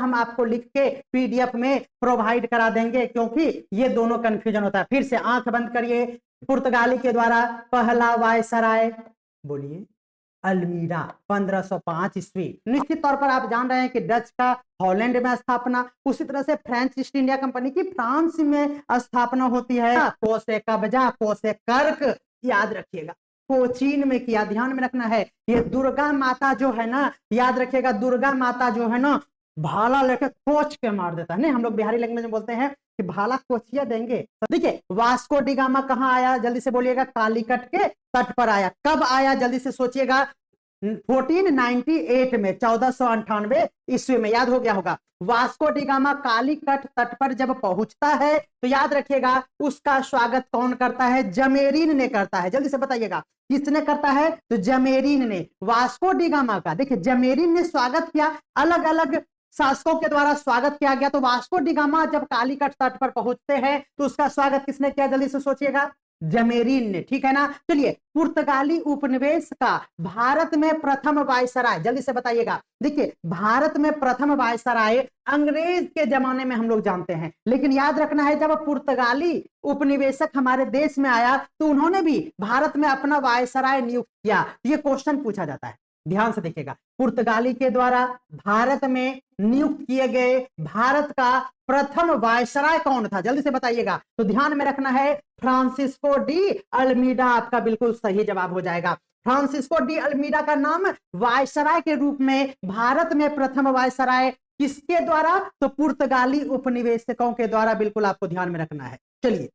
हम आपको लिख के पीडीएफ में प्रोवाइड करा देंगे, क्योंकि ये दोनों कंफ्यूजन होता है। फिर से आंख बंद करिए। पुर्तगाली के द्वारा पहला वायसराय, बोलिए, अल्मीरा 1505 ईस्वी। निश्चित तौर पर आप जान रहे हैं कि डच का हॉलैंड में स्थापना, उसी तरह से फ्रेंच ईस्ट इंडिया कंपनी की फ्रांस में स्थापना होती है। कोसे कब्जा, कोसे कर्क, याद रखिएगा कोचीन में किया, ध्यान में रखना है। ये दुर्गा माता जो है ना, याद रखिएगा, दुर्गा माता जो है ना, भाला लेके कोच के मार देता है। नहीं, हम लोग बिहारी लैंग्वेज में बोलते हैं कि भाला कोचिया देंगे। देखिए वास्को डी गामा कहां आया, जल्दी से बोलिएगा। कालीकट के तट पर आया। कब आया, जल्दी से सोचिएगा। 1498 में, 1498 ईस्वी में, याद हो गया होगा। वास्को डी गामा कालीकट तट पर जब पहुंचता है तो याद रखिएगा उसका स्वागत कौन करता है, जमेरीन ने करता है। जल्दी से बताइएगा किसने करता है, तो जमेरीन ने। वास्को डी गामा का देखिए जमेरीन ने स्वागत किया, अलग अलग शासकों के द्वारा स्वागत किया गया। तो वास्को डी गामा जब कालीकट तट पर पहुंचते हैं तो उसका स्वागत किसने किया, जल्दी से सोचिएगा, जमेरीन ने, ठीक है ना। चलिए, पुर्तगाली उपनिवेश का भारत में प्रथम वायसराय, जल्दी से बताइएगा। देखिए भारत में प्रथम वायसराय अंग्रेज के जमाने में हम लोग जानते हैं, लेकिन याद रखना है जब पुर्तगाली उपनिवेशक हमारे देश में आया तो उन्होंने भी भारत में अपना वायसराय नियुक्त किया। ये क्वेश्चन पूछा जाता है, ध्यान से देखिएगा। पुर्तगाली के द्वारा भारत में नियुक्त किए गए भारत का प्रथम वायसराय कौन था, जल्दी से बताइएगा। तो ध्यान में रखना है फ्रांसिस्को डी अल्मीडा आपका बिल्कुल सही जवाब हो जाएगा। फ्रांसिस्को डी अल्मीडा का नाम वायसराय के रूप में भारत में प्रथम वायसराय किसके द्वारा, तो पुर्तगाली उपनिवेशकों के द्वारा, बिल्कुल आपको ध्यान में रखना है। चलिए,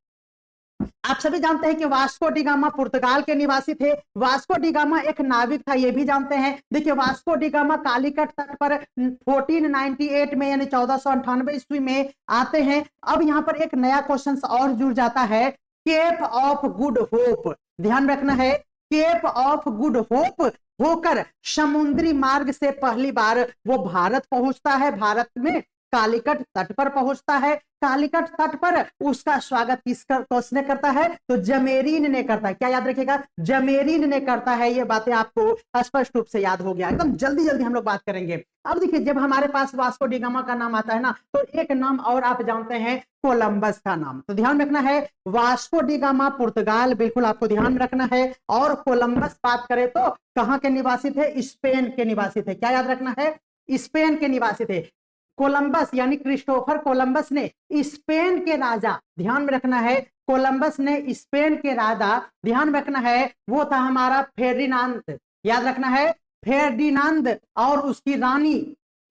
आप सभी जानते हैं कि वास्को डी गामा पुर्तगाल के निवासी थे। वास्को डी गामा एक नाविक था, ये भी जानते हैं। देखिए वास्को डी गामा कालीकट तट पर 1498 में यानी 1498 ईस्वी में आते हैं। अब यहां पर एक नया क्वेश्चन और जुड़ जाता है, केप ऑफ गुड होप। ध्यान रखना है, केप ऑफ गुड होप होकर समुद्री मार्ग से पहली बार वो भारत पहुंचता है। भारत में कालीकट तट पर पहुंचता है। कालीकट तट पर उसका स्वागत किसने करता है, तो जमेरीन ने करता है। क्या याद रखिएगा, जमेरीन ने करता है। ये बातें आपको स्पष्ट रूप से याद हो गया, एकदम जल्दी जल्दी हम लोग बात करेंगे। अब देखिए जब हमारे पास वास्को डी गामा का नाम आता है ना, तो एक नाम और आप जानते हैं, कोलंबस का नाम। तो ध्यान रखना है वास्को डी गामा पुर्तगाल, बिल्कुल आपको ध्यान रखना है। और कोलंबस बात करें तो कहां के निवासी थे, स्पेन के निवासी थे। क्या याद रखना है, स्पेन के निवासी थे। कोलंबस यानी क्रिस्टोफर कोलंबस ने स्पेन के राजा, ध्यान में रखना है, कोलंबस ने स्पेन के राजा, ध्यान में रखना है, वो था हमारा फेर्डिनांद। याद रखना है फेर्डिनांद और उसकी रानी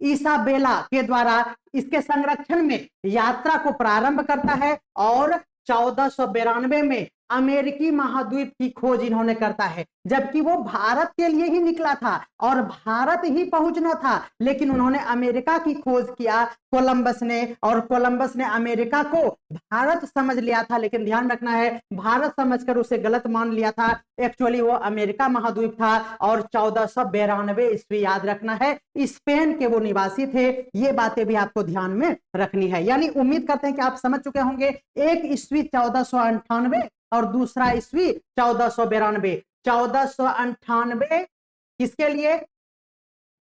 इसाबेला के द्वारा इसके संरक्षण में यात्रा को प्रारंभ करता है। और 1492 में अमेरिकी महाद्वीप की खोज इन्होंने करता है, जबकि वो भारत के लिए ही निकला था और भारत ही पहुंचना था, लेकिन उन्होंने अमेरिका की खोज किया कोलंबस ने। और कोलंबस ने अमेरिका को भारत समझ लिया था, लेकिन ध्यान रखना है भारत समझकर उसे गलत मान लिया था। एक्चुअली वो अमेरिका महाद्वीप था। और 1492 ईस्वी, याद रखना है, स्पेन के वो निवासी थे। ये बातें भी आपको ध्यान में रखनी है। यानी उम्मीद करते हैं कि आप समझ चुके होंगे। एक ईस्वी 1498 और दूसरा ईस्वी 1492। 1498 किसके लिए,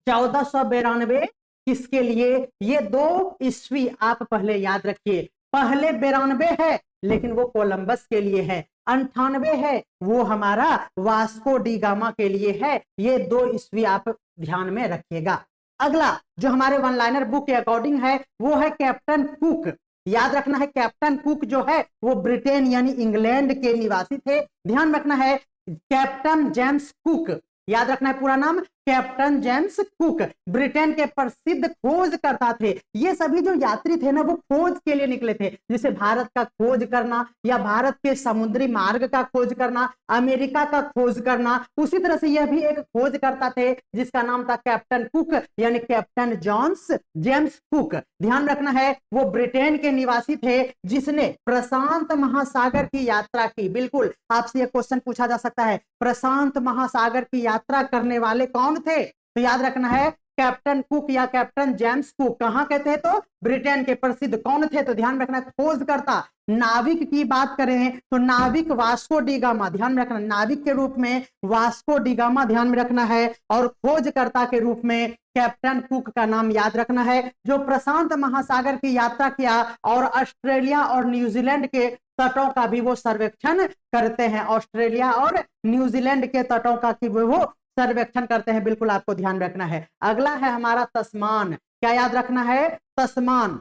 1492 किसके लिए, ये दो ईस्वी आप पहले याद रखिए। पहले 92 है लेकिन वो कोलंबस के लिए है, 98 है वो हमारा वास्को डी गामा के लिए है। ये दो ईस्वी आप ध्यान में रखिएगा। अगला जो हमारे वन लाइनर बुक के अकॉर्डिंग है वो है कैप्टन कुक। याद रखना है कैप्टन कुक जो है वो ब्रिटेन यानी इंग्लैंड के निवासी थे। ध्यान रखना है कैप्टन जेम्स कुक, याद रखना है पूरा नाम कैप्टन जेम्स कुक, ब्रिटेन के प्रसिद्ध खोजकर्ता थे। ये सभी जो यात्री थे ना वो खोज के लिए निकले थे, जैसे भारत का खोज करना या भारत के समुद्री मार्ग का खोज करना, अमेरिका का खोज करना। उसी तरह से यह भी एक खोजकर्ता थे जिसका नाम था कैप्टन कुक यानी कैप्टन जेम्स कुक। ध्यान रखना है वो ब्रिटेन के निवासी थे जिसने प्रशांत महासागर की यात्रा की। बिल्कुल आपसे यह क्वेश्चन पूछा जा सकता है, प्रशांत महासागर की यात्रा करने वाले कौन थे, तो याद रखना है कैप्टन कुक या कैप्टन जेम्स कुक कहां के थे? तो ब्रिटेन के। प्रसिद्ध कौन थे? तो ध्यान रखना खोजकर्ता। नाविक की बात करें तो नाविक वास्को डी गामा, ध्यान में रखना, नाविक के रूप में वास्को डी गामा ध्यान में रखना है, और खोजकर्ता के रूप में कैप्टन कुक का नाम याद रखना है, जो प्रशांत महासागर की यात्रा किया और ऑस्ट्रेलिया और न्यूजीलैंड के तटों का भी वो सर्वेक्षण करते हैं। ऑस्ट्रेलिया और न्यूजीलैंड के तटों का भी वो सर्वेक्षण करते हैं, बिल्कुल आपको ध्यान रखना है। अगला है हमारा तस्मान। क्या याद रखना है? तस्मान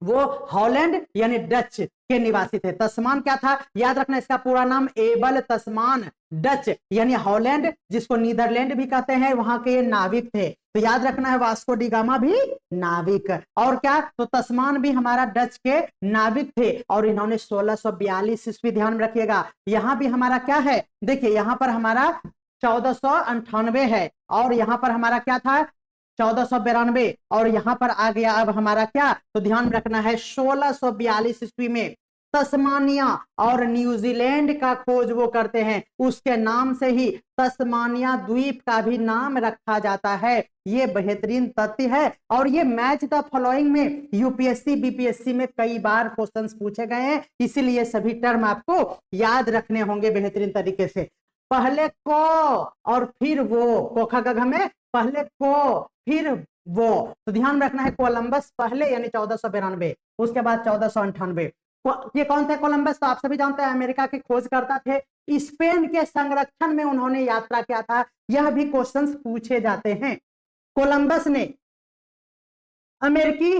वो हॉलैंड यानी डच के निवासी थे। तस्मान क्या था? याद रखना इसका पूरा नाम एबल तस्मान। डच यानी हॉलैंड, जिसको नीदरलैंड भी कहते हैं, वहां के ये नाविक थे। तो याद रखना है वास्को डी गामा भी नाविक। और क्या? तो तस्मान भी हमारा डच के नाविक थे, और इन्होंने 1642 ईस्वी, ध्यान में रखिएगा। यहां भी हमारा क्या है? देखिए यहां पर हमारा 1498 है, और यहां पर हमारा क्या था? 1492, और यहां पर आ गया अब हमारा क्या? तो ध्यान रखना है 1642 ईस्वी में तस्मानिया और न्यूजीलैंड का खोज वो करते हैं। उसके नाम से ही तस्मानिया द्वीप का भी नाम रखा जाता है। ये बेहतरीन तथ्य है, और ये मैच द फॉलोइंग में यूपीएससी बीपीएससी में कई बार क्वेश्चंस पूछे गए हैं, इसीलिए सभी टर्म आपको याद रखने होंगे बेहतरीन तरीके से। पहले को और फिर वो, कोखा गघ में पहले को फिर वो, तो ध्यान रखना है कोलंबस पहले यानी 1492, उसके बाद 1498। ये कौन थे कोलंबस? तो आप सभी जानते हैं अमेरिका के खोजकर्ता थे। स्पेन के संरक्षण में उन्होंने यात्रा किया था, यह भी क्वेश्चंस पूछे जाते हैं। कोलंबस ने अमेरिकी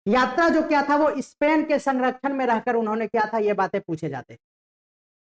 यात्रा जो किया था वो स्पेन के संरक्षण में रहकर उन्होंने किया था, ये बातें पूछे जाते हैं।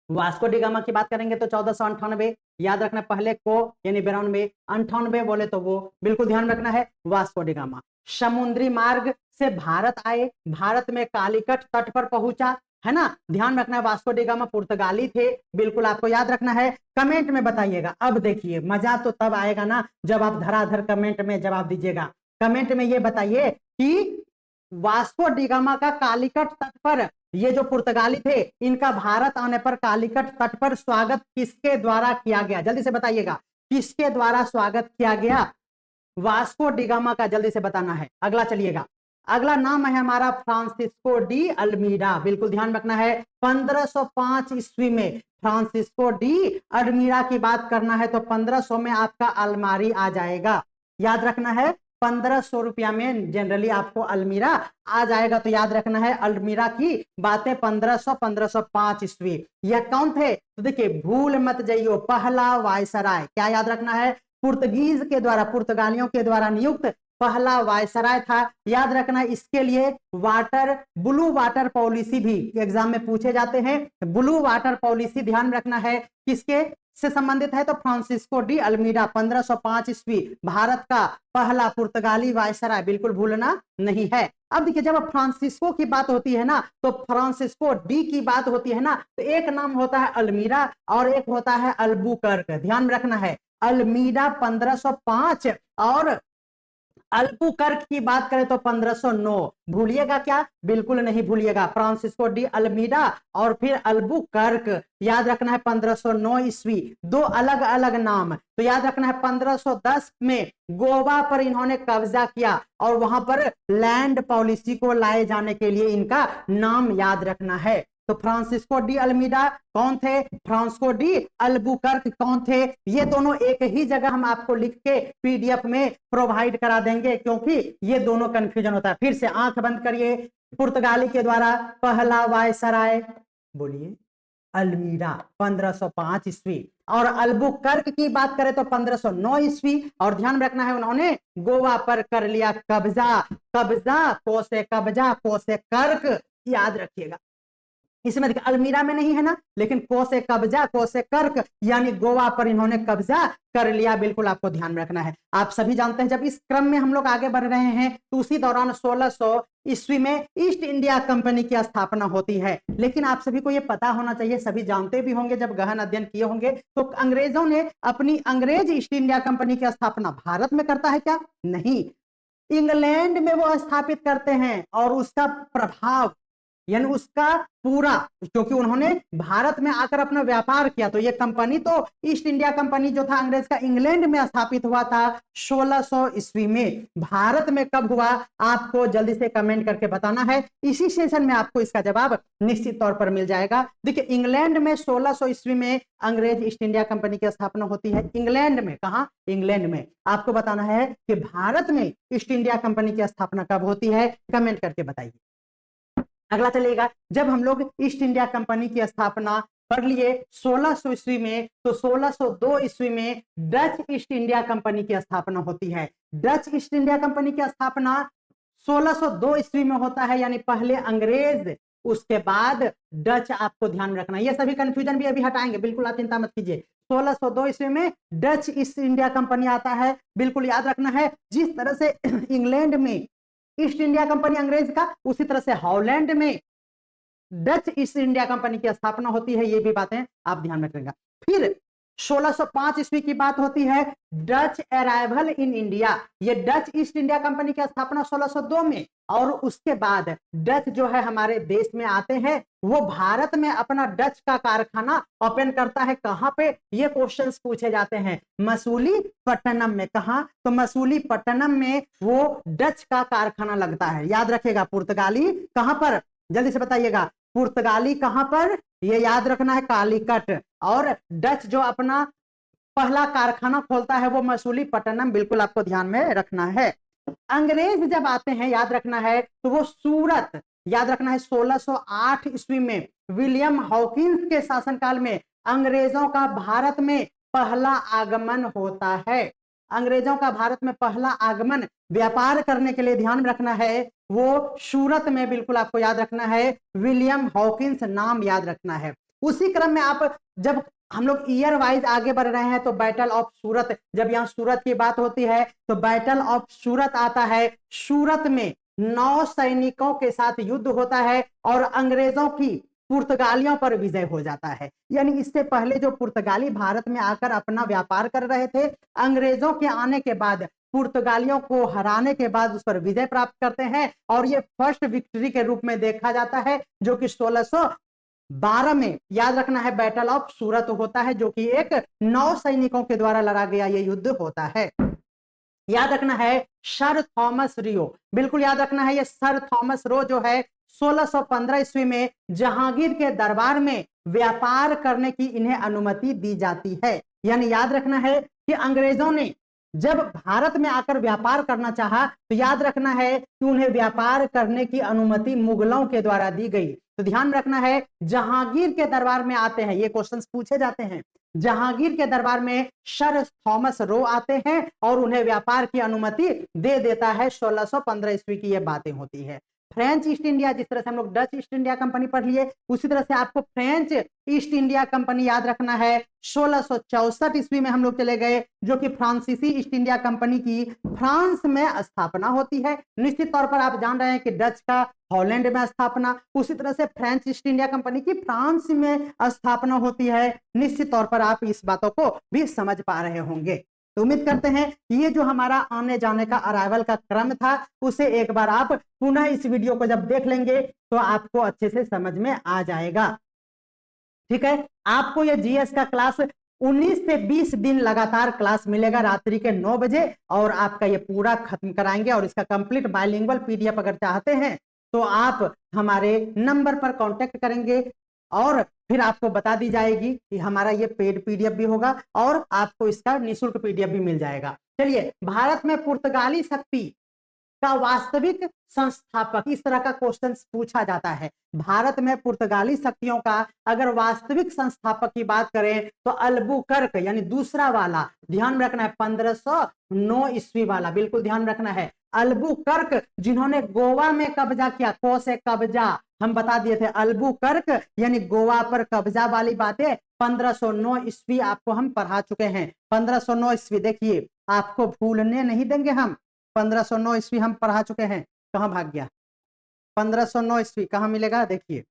वास्को डी गामा की बात करेंगे तो 1498, याद रखना पहले को यानी 92, 98 बोले तो वो, बिल्कुल ध्यान रखना है वास्को डी गामा। समुद्री मार्ग से भारत आए, भारत में कालीकट तट पर पहुंचा, है ना, ध्यान रखना है वास्को डी गामा पुर्तगाली थे, बिल्कुल आपको याद रखना है। कमेंट में बताइएगा। अब देखिए मजा तो तब आएगा ना जब आप धराधर कमेंट में जवाब दीजिएगा। कमेंट में ये बताइए कि वास्को डी गामा का कालीकट तट पर, ये जो पुर्तगाली थे, इनका भारत आने पर कालीकट तट पर स्वागत किसके द्वारा किया गया? जल्दी से बताइएगा, किसके द्वारा स्वागत किया गया वास्को डी गामा का? जल्दी से बताना है। अगला चलिएगा, अगला नाम है हमारा फ्रांसिस्को डी अल्मीडा, बिल्कुल ध्यान रखना है। 1505 ईस्वी में फ्रांसिस्को डी अल्मीडा की बात करना है तो 1500 में आपका अलमारी आ जाएगा। याद रखना है 1500 रुपया में जनरली आपको अलमीरा आ जाएगा। तो याद रखना है अलमीरा की बातें 1505 ईस्वी। यह कौन थे? तो देखिए भूल मत जाइयो, पहला वायसराय। क्या याद रखना है? पुर्तगीज के द्वारा, पुर्तगालियों के द्वारा नियुक्त पहला वायसराय था। याद रखना इसके लिए ब्लू वाटर पॉलिसी भी एग्जाम में पूछे जाते हैं। ब्लू वाटर पॉलिसी ध्यान रखना है किसके से संबंधित है? तो फ्रांसिस्को डी अल्मीडा, 1505 ईस्वी, भारत का पहला पुर्तगाली वायसराय, बिल्कुल भूलना नहीं है। अब देखिए जब फ्रांसिस्को की बात होती है ना, तो फ्रांसिस्को डी की बात होती है ना, तो एक नाम होता है अल्मीरा और एक होता है अल्बुकर्क। ध्यान रखना है अल्मीडा 1505 और अल्बुकर्क की बात करें तो 1509। भूलिएगा क्या? बिल्कुल नहीं भूलिएगा। फ्रांसिस्को डी अल्मीडा और फिर अल्बुकर्क, याद रखना है 1509 ईस्वी, दो अलग अलग नाम। तो याद रखना है 1510 में गोवा पर इन्होंने कब्जा किया और वहां पर लैंड पॉलिसी को लाए जाने के लिए इनका नाम याद रखना है। तो फ्रांसिस्को डी अल्मीडा कौन थे? फ्रांसिस्को डी अल्बुकर्क कौन थे? ये दोनों एक ही जगह हम आपको लिख के पीडीएफ में प्रोवाइड करा देंगे, क्योंकि ये दोनों कंफ्यूजन होता है। फिर से आंख बंद करिए। पुर्तगाली के द्वारा पहला वायसराय, बोलिए, अल्मीडा 1505 ईस्वी, और अल्बुकर्क की बात करें तो 1509 ईस्वी। और ध्यान रखना है उन्होंने गोवा पर कर लिया कब्जा। कब्जा को से कब्जा, को से कर्क, याद रखिएगा। इसमें देखिए अल्मीरा में नहीं है ना, लेकिन को से कब्जा, को से कर्क, यानी गोवा पर इन्होंने कब्जा कर लिया, बिल्कुल आपको ध्यान रखना है। आप सभी जानते हैं जब इस क्रम में हम लोग आगे बढ़ रहे हैं तो उसी दौरान 1600 ईस्वी में ईस्ट इंडिया कंपनी की स्थापना होती है। लेकिन आप सभी को यह पता होना चाहिए, सभी जानते भी होंगे जब गहन अध्ययन किए होंगे, तो अंग्रेजों ने अपनी अंग्रेज ईस्ट इंडिया कंपनी की स्थापना भारत में करता है क्या? नहीं, इंग्लैंड में वो स्थापित करते हैं और उसका प्रभाव यानी उसका पूरा, क्योंकि उन्होंने भारत में आकर अपना व्यापार किया। तो ये कंपनी तो ईस्ट इंडिया कंपनी जो था अंग्रेज का, इंग्लैंड में स्थापित हुआ था 1600 ईस्वी में। भारत में कब हुआ आपको जल्दी से कमेंट करके बताना है, इसी सेशन में आपको इसका जवाब निश्चित तौर पर मिल जाएगा। देखिए इंग्लैंड में 1600 ईस्वी में अंग्रेज ईस्ट इंडिया कंपनी की स्थापना होती है। इंग्लैंड में, कहा इंग्लैंड में। आपको बताना है कि भारत में ईस्ट इंडिया कंपनी की स्थापना कब होती है, कमेंट करके बताइए। अगला चलेगा, जब हम लोग ईस्ट इंडिया कंपनी की स्थापना पढ़ लिए 1600 ईस्वी में, तो 1602 ईस्वी में डच ईस्ट इंडिया कंपनी की स्थापना होती है। डच ईस्ट इंडिया कंपनी की स्थापना 1602 ईस्वी में होता है, यानी पहले अंग्रेज उसके बाद डच। आपको ध्यान रखना, ये सभी कंफ्यूजन भी अभी हटाएंगे, बिल्कुल आप चिंता मत कीजिए। 1602 ईस्वी में डच ईस्ट इंडिया कंपनी आता है, बिल्कुल याद रखना है। जिस तरह से इंग्लैंड में ईस्ट इंडिया कंपनी अंग्रेज का, उसी तरह से हॉलैंड में डच ईस्ट इंडिया कंपनी की स्थापना होती है। ये भी बातें आप ध्यान में रखिएगा। फिर 1605 ईस्वी की बात होती है, डच अराइवल इन इंडिया। ये डच ईस्ट इंडिया कंपनी की स्थापना 1602 में, और उसके बाद डच जो है हमारे देश में आते हैं। वो भारत में अपना डच का कारखाना ओपन करता है। कहां पे, ये क्वेश्चंस पूछे जाते हैं, मसूलीपट्टनम में। कहा, तो मसूलीपट्टनम में वो डच का कारखाना लगता है। याद रखिएगा, पुर्तगाली कहां पर, जल्दी से बताइएगा, पुर्तगाली कहां पर, ये याद रखना है, कालीकट। और डच जो अपना पहला कारखाना खोलता है वो मसूलीपट्टनम, बिल्कुल आपको ध्यान में रखना है। अंग्रेज जब आते हैं, याद रखना है, तो वो सूरत, याद रखना है, 1608 ईस्वी में विलियम हॉकिंस के शासनकाल में अंग्रेजों का भारत में पहला आगमन होता है। अंग्रेजों का भारत में पहला आगमन व्यापार करने के लिए, ध्यान रखना है, वो सूरत में, बिल्कुल आपको याद रखना है, विलियम हॉकिंस नाम याद रखना है। उसी क्रम में आप, जब हम लोग ईयर वाइज आगे बढ़ रहे हैं, तो बैटल ऑफ सूरत, जब यहाँ सूरत की बात होती है तो बैटल ऑफ सूरत आता है। सूरत में 9 सैनिकों के साथ युद्ध होता है और अंग्रेजों की पुर्तगालियों पर विजय हो जाता है। यानी इससे पहले जो पुर्तगाली भारत में आकर अपना व्यापार कर रहे थे, अंग्रेजों के आने के बाद, पुर्तगालियों को हराने के बाद उस पर विजय प्राप्त करते हैं, और ये फर्स्ट विक्ट्री के रूप में देखा जाता है, जो कि 1612 में, याद रखना है, बैटल ऑफ सूरत होता है, जो कि एक 9 सैनिकों के द्वारा लड़ा गया ये युद्ध होता है। याद रखना है, सर थॉमस रियो, बिल्कुल याद रखना है, ये सर थॉमस रो जो है 1615 ईस्वी में जहांगीर के दरबार में व्यापार करने की इन्हें अनुमति दी जाती है। यानी याद रखना है कि अंग्रेजों ने जब भारत में आकर व्यापार करना चाहा, तो याद रखना है कि उन्हें व्यापार करने की अनुमति मुगलों के द्वारा दी गई। तो ध्यान रखना है, जहांगीर के दरबार में आते हैं, ये क्वेश्चंस पूछे जाते हैं, जहांगीर के दरबार में सर थॉमस रो आते हैं और उन्हें व्यापार की अनुमति दे देता है। 1615 ईस्वी की ये बातें होती है। फ्रेंच ईस्ट इंडिया, जिस तरह से हम लोग डच ईस्ट इंडिया कंपनी पढ़ लिए, उसी तरह से आपको फ्रेंच ईस्ट इंडिया कंपनी याद रखना है। 1664 ईस्वी में हम लोग चले गए, जो कि फ्रांसीसी ईस्ट इंडिया कंपनी की फ्रांस में स्थापना होती है। निश्चित तौर पर आप जान रहे हैं कि डच का हॉलैंड में स्थापना, उसी तरह से फ्रेंच ईस्ट इंडिया कंपनी की फ्रांस में स्थापना होती है। निश्चित तौर पर आप इस बातों को भी समझ पा रहे होंगे। तो उम्मीद करते हैं कि ये जो हमारा आने जाने का अराइवल का क्रम था, उसे एक बार आप पुनः इस वीडियो को जब देख लेंगे तो आपको अच्छे से समझ में आ जाएगा। ठीक है, आपको ये जीएस का क्लास 19 से 20 दिन लगातार क्लास मिलेगा रात्रि के 9 बजे, और आपका ये पूरा खत्म कराएंगे। और इसका कंप्लीट बाइलिंगुअल पीडीएफ अगर चाहते हैं तो आप हमारे नंबर पर कांटेक्ट करेंगे, और फिर आपको बता दी जाएगी कि हमारा ये पेड पीडीएफ भी होगा, और आपको इसका निःशुल्क पीडीएफ भी मिल जाएगा। चलिए, भारत में पुर्तगाली शक्ति का वास्तविक संस्थापक, इस तरह का क्वेश्चन पूछा जाता है। भारत में पुर्तगाली शक्तियों का अगर वास्तविक संस्थापक की बात करें तो अल्बुकर्क, यानी दूसरा वाला, ध्यान रखना है, 1509 ईस्वी वाला, बिल्कुल ध्यान रखना है। अल्बुकर्क जिन्होंने गोवा में कब्जा किया, को से कब्जा हम बता दिए थे, अल्बुकर्क यानी गोवा पर कब्जा वाली बातें 1509 ईस्वी आपको हम पढ़ा चुके हैं। 1509 ईस्वी देखिए, आपको भूलने नहीं देंगे हम। 1509 ईस्वी हम पढ़ा चुके हैं, कहां भाग गया? 1509 ईस्वी कहां मिलेगा? देखिए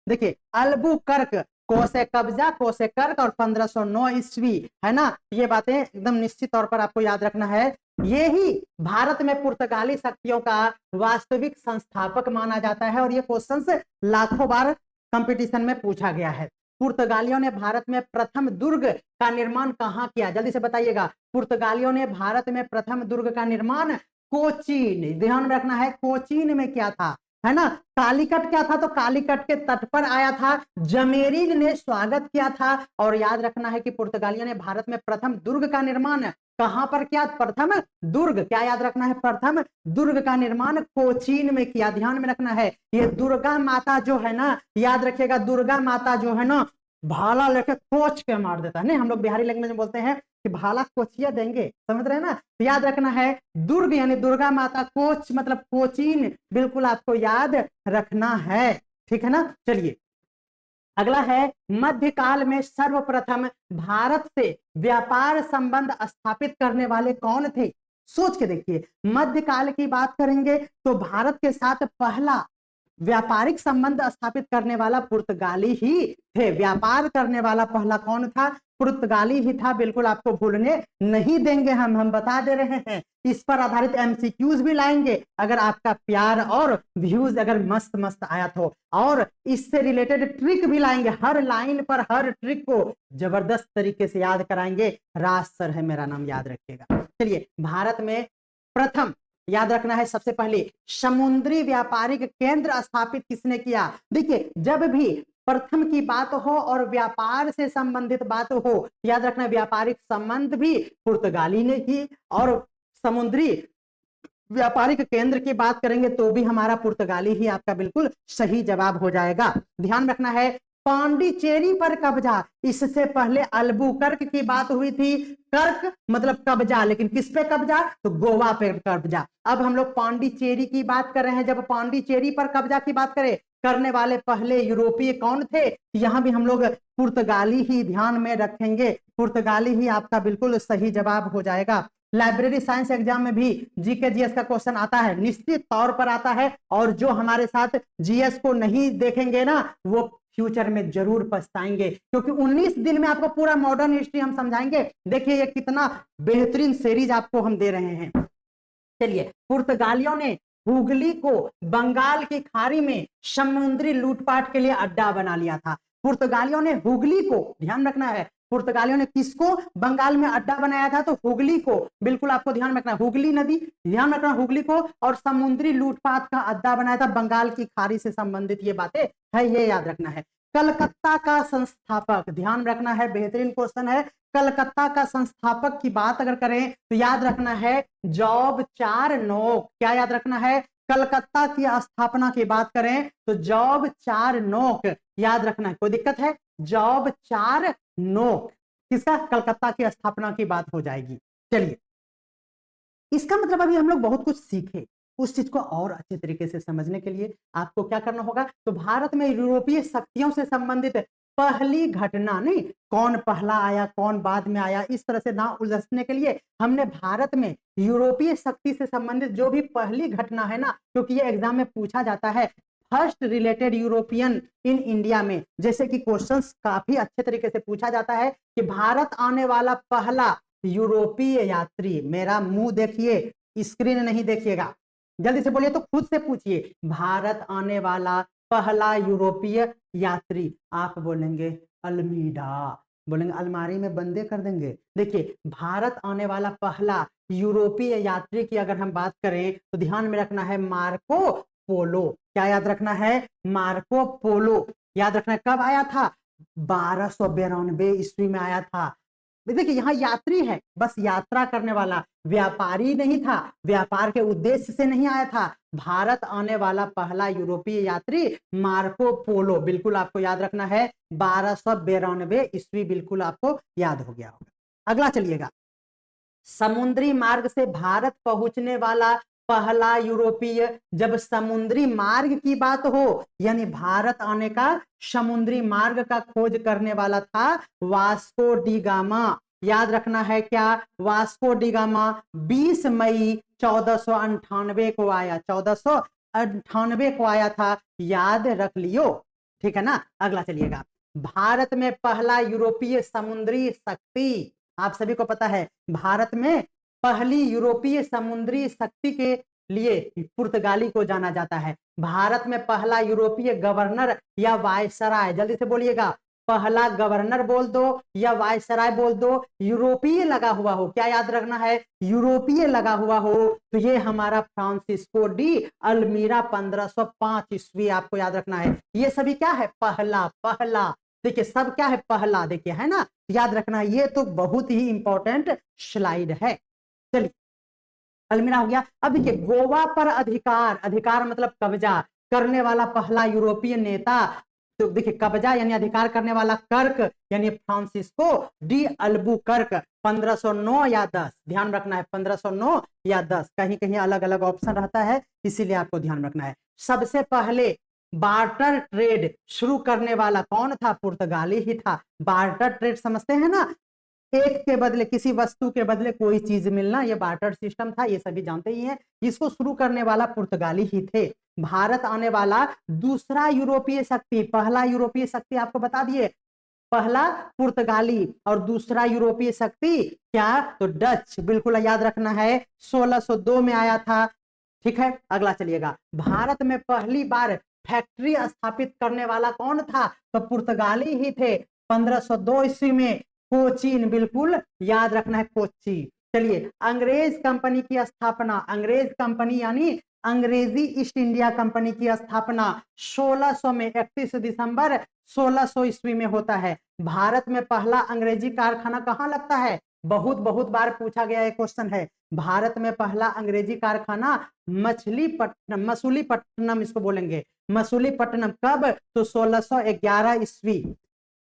देखिए, अल्बुकर्क को से कब्जा, को से कर्क और 1509 ईस्वी, है ना। ये बातें एकदम निश्चित तौर पर आपको याद रखना है। ये ही भारत में पुर्तगाली शक्तियों का वास्तविक संस्थापक माना जाता है और ये क्वेश्चंस लाखों बार कंपटीशन में पूछा गया है। पुर्तगालियों ने भारत में प्रथम दुर्ग का निर्माण कहाँ किया, जल्दी से बताइएगा। पुर्तगालियों ने भारत में प्रथम दुर्ग का निर्माण कोचीन, ध्यान रखना है, कोचीन में किया था, है ना। कालीकट क्या था, तो कालीकट के तट पर आया था, जमेरीन ने स्वागत किया था। और याद रखना है कि पुर्तगालियों ने भारत में प्रथम दुर्ग का निर्माण कहां पर किया, प्रथम दुर्ग, क्या याद रखना है, प्रथम दुर्ग का निर्माण कोचीन में किया। ध्यान में रखना है, ये दुर्गा माता जो है ना, याद रखिएगा, दुर्गा माता जो है ना, भाला लेके कोच के मार देता है। नहीं, हम लोग बिहारी लैंग्वेज में बोलते हैं कि भाला कोचिया देंगे, समझ रहे हैं ना। तो याद रखना है दुर्ग यानी दुर्गा माता, कोच मतलब कोचीन, बिल्कुल आपको याद रखना है, ठीक है ना। चलिए अगला है, मध्यकाल में सर्वप्रथम भारत से व्यापार संबंध स्थापित करने वाले कौन थे। सोच के देखिए, मध्यकाल की बात करेंगे तो भारत के साथ पहला व्यापारिक संबंध स्थापित करने वाला पुर्तगाली ही थे। व्यापार करने वाला पहला कौन था, पुर्तगाली ही था, बिल्कुल आपको भूलने नहीं देंगे हम बता दे रहे हैं। इस पर आधारित एमसीक्यूज भी लाएंगे अगर आपका प्यार और व्यूज अगर मस्त मस्त आया तो, और इससे रिलेटेड ट्रिक भी लाएंगे, हर लाइन पर हर ट्रिक को जबरदस्त तरीके से याद कराएंगे। राज सर है मेरा नाम, याद रखिएगा। चलिए, भारत में प्रथम याद रखना है, सबसे पहले समुद्री व्यापारिक केंद्र स्थापित किसने किया। देखिए, जब भी प्रथम की बात हो और व्यापार से संबंधित बात हो, याद रखना व्यापारिक संबंध भी पुर्तगाली ने की, और समुद्री व्यापारिक केंद्र की बात करेंगे तो भी हमारा पुर्तगाली ही आपका बिल्कुल सही जवाब हो जाएगा। ध्यान रखना है, पांडिचेरी पर कब्जा, इससे पहले अल्बुकर्क की बात हुई थी। कर्क मतलब कब्जा, लेकिन किस पे कब्जा, तो गोवा पे कब्जा। अब हम लोग पांडिचेरी की बात कर रहे हैं, जब पांडिचेरी पर कब्जा की बात करें, करने वाले पहले यूरोपीय कौन थे, यहां भी हम लोग पुर्तगाली ही ध्यान में रखेंगे, पुर्तगाली ही आपका बिल्कुल सही जवाब हो जाएगा। लाइब्रेरी साइंस एग्जाम में भी जीके जीएस का क्वेश्चन आता है, निश्चित तौर पर आता है, और जो हमारे साथ जीएस को नहीं देखेंगे ना, वो फ्यूचर में जरूर पछताएंगे, क्योंकि 19 दिन में आपको पूरा मॉडर्न हिस्ट्री हम समझाएंगे। देखिए ये कितना बेहतरीन सीरीज आपको हम दे रहे हैं। चलिए, पुर्तगालियों ने हुगली को बंगाल की खाड़ी में समुद्री लूटपाट के लिए अड्डा बना लिया था। पुर्तगालियों ने हुगली को, ध्यान रखना है, पुर्तगालियों ने किसको बंगाल में अड्डा बनाया था, तो हुगली को, बिल्कुल आपको ध्यान रखना, हुगली नदी, ध्यान रखना हुगली को, और समुद्री लूटपाट का अड्डा बनाया था, बंगाल की खाड़ी से संबंधित ये बातें है, ये याद रखना है। कलकत्ता का संस्थापक, ध्यान रखना है, बेहतरीन क्वेश्चन है। कलकत्ता का संस्थापक की बात अगर करें तो याद रखना है जॉब चारनोक, क्या याद रखना है, कलकत्ता की स्थापना की बात करें तो जॉब चारनोक याद रखना है। कोई दिक्कत है, जॉब चारनोक किसका, कलकत्ता की स्थापना की बात हो जाएगी। चलिए, इसका मतलब अभी हम लोग बहुत कुछ सीखे, उस चीज को और अच्छे तरीके से समझने के लिए आपको क्या करना होगा, तो भारत में यूरोपीय शक्तियों से संबंधित पहली घटना, नहीं कौन पहला आया कौन बाद में आया, इस तरह से ना उलझने के लिए हमने भारत में यूरोपीय शक्ति से संबंधित जो भी पहली घटना है ना, क्योंकि ये एग्जाम में पूछा जाता है, first related European in India में, जैसे कि क्वेश्चंस काफी अच्छे तरीके से पूछा जाता है कि भारत आने वाला पहला यूरोपीय यात्री, मेरा मुंह देखिए, स्क्रीन नहीं देखिएगा, जल्दी से बोलिए, तो खुद से पूछिए, भारत आने वाला पहला यूरोपीय यात्री, आप बोलेंगे अल्मीडा, बोलेंगे अलमारी में बंदे कर देंगे। देखिए, भारत आने वाला पहला यूरोपीय यात्री की अगर हम बात करें तो ध्यान में रखना है मार्को पोलो, क्या याद रखना है, मार्को पोलो, याद रखना है। कब आया था, 1292 ईस्वी में आया था। देखिए यहाँ यात्री है, बस यात्रा करने वाला, व्यापारी नहीं था, व्यापार के उद्देश्य से नहीं आया था। भारत आने वाला पहला यूरोपीय यात्री मार्को पोलो, बिल्कुल आपको याद रखना है, 1292 ईस्वी, बिल्कुल आपको याद हो गया होगा। अगला चलिएगा, समुद्री मार्ग से भारत पहुंचने वाला पहला यूरोपीय, जब समुद्री मार्ग की बात हो यानी भारत आने का समुद्री मार्ग का खोज करने वाला था वास्को डी गामा, याद रखना है क्या, वास्को डी गामा 20 मई 1498 को आया, 1498 को आया था, याद रख लियो, ठीक है ना। अगला चलिएगा, भारत में पहला यूरोपीय समुद्री शक्ति, आप सभी को पता है भारत में पहली यूरोपीय समुद्री शक्ति के लिए पुर्तगाली को जाना जाता है। भारत में पहला यूरोपीय गवर्नर या वायसराय, जल्दी से बोलिएगा, पहला गवर्नर बोल दो या वायसराय बोल दो, यूरोपीय लगा हुआ हो, क्या याद रखना है, यूरोपीय लगा हुआ हो, तो ये हमारा फ्रांसिस्को डी अल्मीरा 1505 ईस्वी, आपको याद रखना है। ये सभी क्या है, पहला पहला, देखिए सब क्या है, पहला, देखिए है ना, याद रखना है। ये तो बहुत ही इंपॉर्टेंट स्लाइड है। चलिए अल्मीरा हो गया। अब देखिए गोवा पर अधिकार, अधिकार मतलब कब्जा करने वाला पहला यूरोपीय नेता, तो देखिए कब्जा यानी अधिकार करने वाला कर्क यानी फ्रांसिस्को डी अल्बुकर्क, 1509 या 10, ध्यान रखना है 1509 या 10, कहीं कहीं अलग अलग ऑप्शन रहता है, इसीलिए आपको ध्यान रखना है। सबसे पहले बार्टर ट्रेड शुरू करने वाला कौन था, पुर्तगाली ही था। बार्टर ट्रेड समझते हैं ना, एक के बदले, किसी वस्तु के बदले कोई चीज मिलना, ये बार्टर सिस्टम था, ये सभी जानते ही हैं। इसको शुरू करने वाला पुर्तगाली ही थे। भारत आने वाला दूसरा यूरोपीय शक्ति, पहला यूरोपीय शक्ति आपको बता दिए, पहला पुर्तगाली और दूसरा यूरोपीय शक्ति क्या, तो डच, बिल्कुल याद रखना है, 1602 में आया था। ठीक है, अगला चलिएगा, भारत में पहली बार फैक्ट्री स्थापित करने वाला कौन था, तो पुर्तगाली ही थे, 1502 ईस्वी में, कोचीन, बिल्कुल याद रखना है, कोच्चि। चलिए अंग्रेज कंपनी की स्थापना, अंग्रेज कंपनी यानी अंग्रेजी ईस्ट इंडिया कंपनी की स्थापना 1600 में, 31 दिसंबर 1600 ईस्वी में होता है। भारत में पहला अंग्रेजी कारखाना कहाँ लगता है, बहुत बहुत बार पूछा गया एक क्वेश्चन है। भारत में पहला अंग्रेजी कारखाना मछलीपट्टनम, मसूलीपट्टनम इसको बोलेंगे, मसूलीपट्टनम, कब, तो 1611 ईस्वी।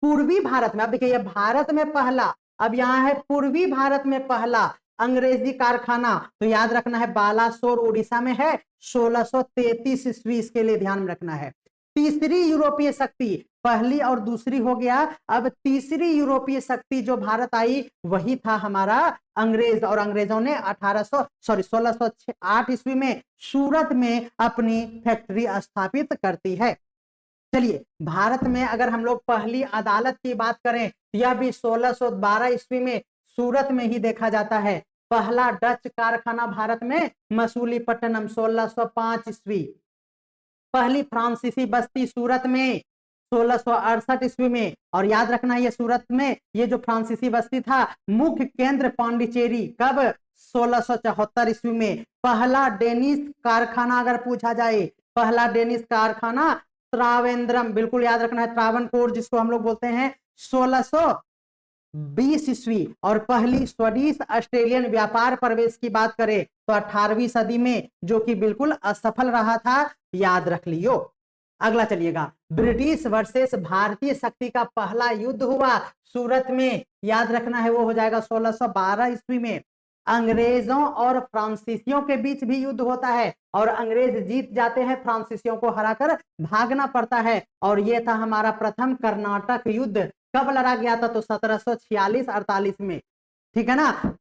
पूर्वी भारत में, अब देखिए भारत में पहला, अब यहाँ है पूर्वी भारत में पहला अंग्रेजी कारखाना, तो याद रखना है बालासोर उड़ीसा में है, 1633 ईस्वी, इसके लिए ध्यान रखना है। तीसरी यूरोपीय शक्ति, पहली और दूसरी हो गया, अब तीसरी यूरोपीय शक्ति जो भारत आई वही था हमारा अंग्रेज, और अंग्रेजों ने 1608 ईस्वी में सूरत में अपनी फैक्ट्री स्थापित करती है। चलिए भारत में अगर हम लोग पहली अदालत की बात करें, यह भी 1612 ईस्वी में सूरत में ही देखा जाता है। पहला डच कारखाना भारत में मसूलीपट्टनम, 1605 ईस्वी। पहली फ्रांसीसी बस्ती सूरत में 1668 ईस्वी में, और याद रखना ये सूरत में ये जो फ्रांसीसी बस्ती था मुख्य केंद्र पांडिचेरी, कब, 1674 ईस्वी में। पहला डेनिश कारखाना अगर पूछा जाए, पहला डेनिश कारखाना त्रावेंद्रम, बिल्कुल याद रखना है, त्रावणकोर जिसको हम लोग बोलते हैं, 1620 ईस्वी। और पहली स्वदेश ऑस्ट्रेलियन व्यापार प्रवेश की बात करें तो 18वीं सदी में, जो कि बिल्कुल असफल रहा था, याद रख लियो। अगला चलिएगा, ब्रिटिश वर्सेस भारतीय शक्ति का पहला युद्ध हुआ सूरत में, याद रखना है वो हो जाएगा 1612 ईस्वी में। अंग्रेजों और फ्रांसीसियों के बीच भी युद्ध होता है और अंग्रेज जीत जाते हैं, फ्रांसीसियों को हराकर भागना पड़ता है, और यह था हमारा प्रथम कर्नाटक युद्ध। कब लड़ा गया था, तो 1746-48 में, ठीक है ना।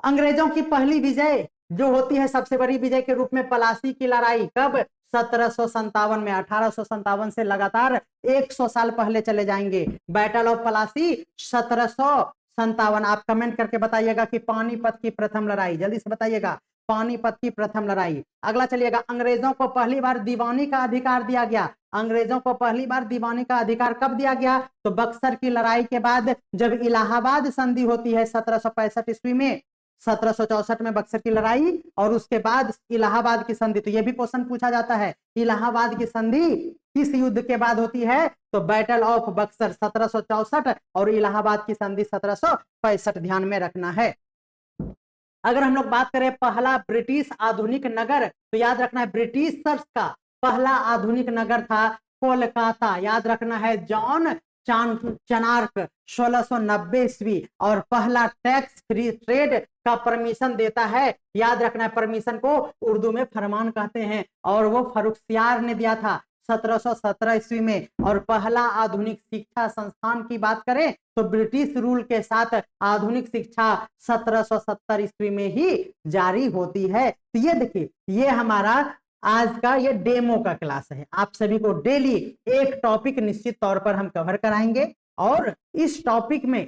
अंग्रेजों की पहली विजय जो होती है सबसे बड़ी विजय के रूप में प्लासी की लड़ाई, कब, 1757 में। 1857 से लगातार 100 साल पहले चले जाएंगे। Battle of Plassey 1757। आप कमेंट करके बताइएगा कि पानीपत की प्रथम लड़ाई, जल्दी से बताइएगा, पानीपत की प्रथम लड़ाई। अगला चलिएगा, अंग्रेजों को पहली बार दीवानी का अधिकार दिया गया। अंग्रेजों को पहली बार दीवानी का अधिकार कब दिया गया, तो बक्सर की लड़ाई के बाद, जब इलाहाबाद संधि होती है 1765 ईस्वी में, 1764 में बक्सर की लड़ाई और उसके बाद इलाहाबाद की संधि। तो यह भी क्वेश्चन पूछा जाता है, इलाहाबाद की संधि किस युद्ध के बाद होती है, तो बैटल ऑफ बक्सर 1764 और इलाहाबाद की संधि 1765, ध्यान में रखना है। अगर हम लोग बात करें पहला ब्रिटिश आधुनिक नगर, तो याद रखना है ब्रिटिशर्स का पहला आधुनिक नगर था कोलकाता, याद रखना है जॉन चार्नक, 1690 ईस्वी। और पहला टैक्स फ्री ट्रेड का परमिशन देता है, याद रखना है, परमिशन को उर्दू में फरमान कहते हैं, और वो फर्रुखसियार ने दिया था 1717 ईस्वी में। और पहला आधुनिक शिक्षा संस्थान की बात करें तो ब्रिटिश रूल के साथ आधुनिक शिक्षा 1770 ईस्वी में ही जारी होती है। तो ये देखिए, ये हमारा आज का ये डेमो का क्लास है। आप सभी को डेली एक टॉपिक निश्चित तौर पर हम कवर कराएंगे और इस टॉपिक में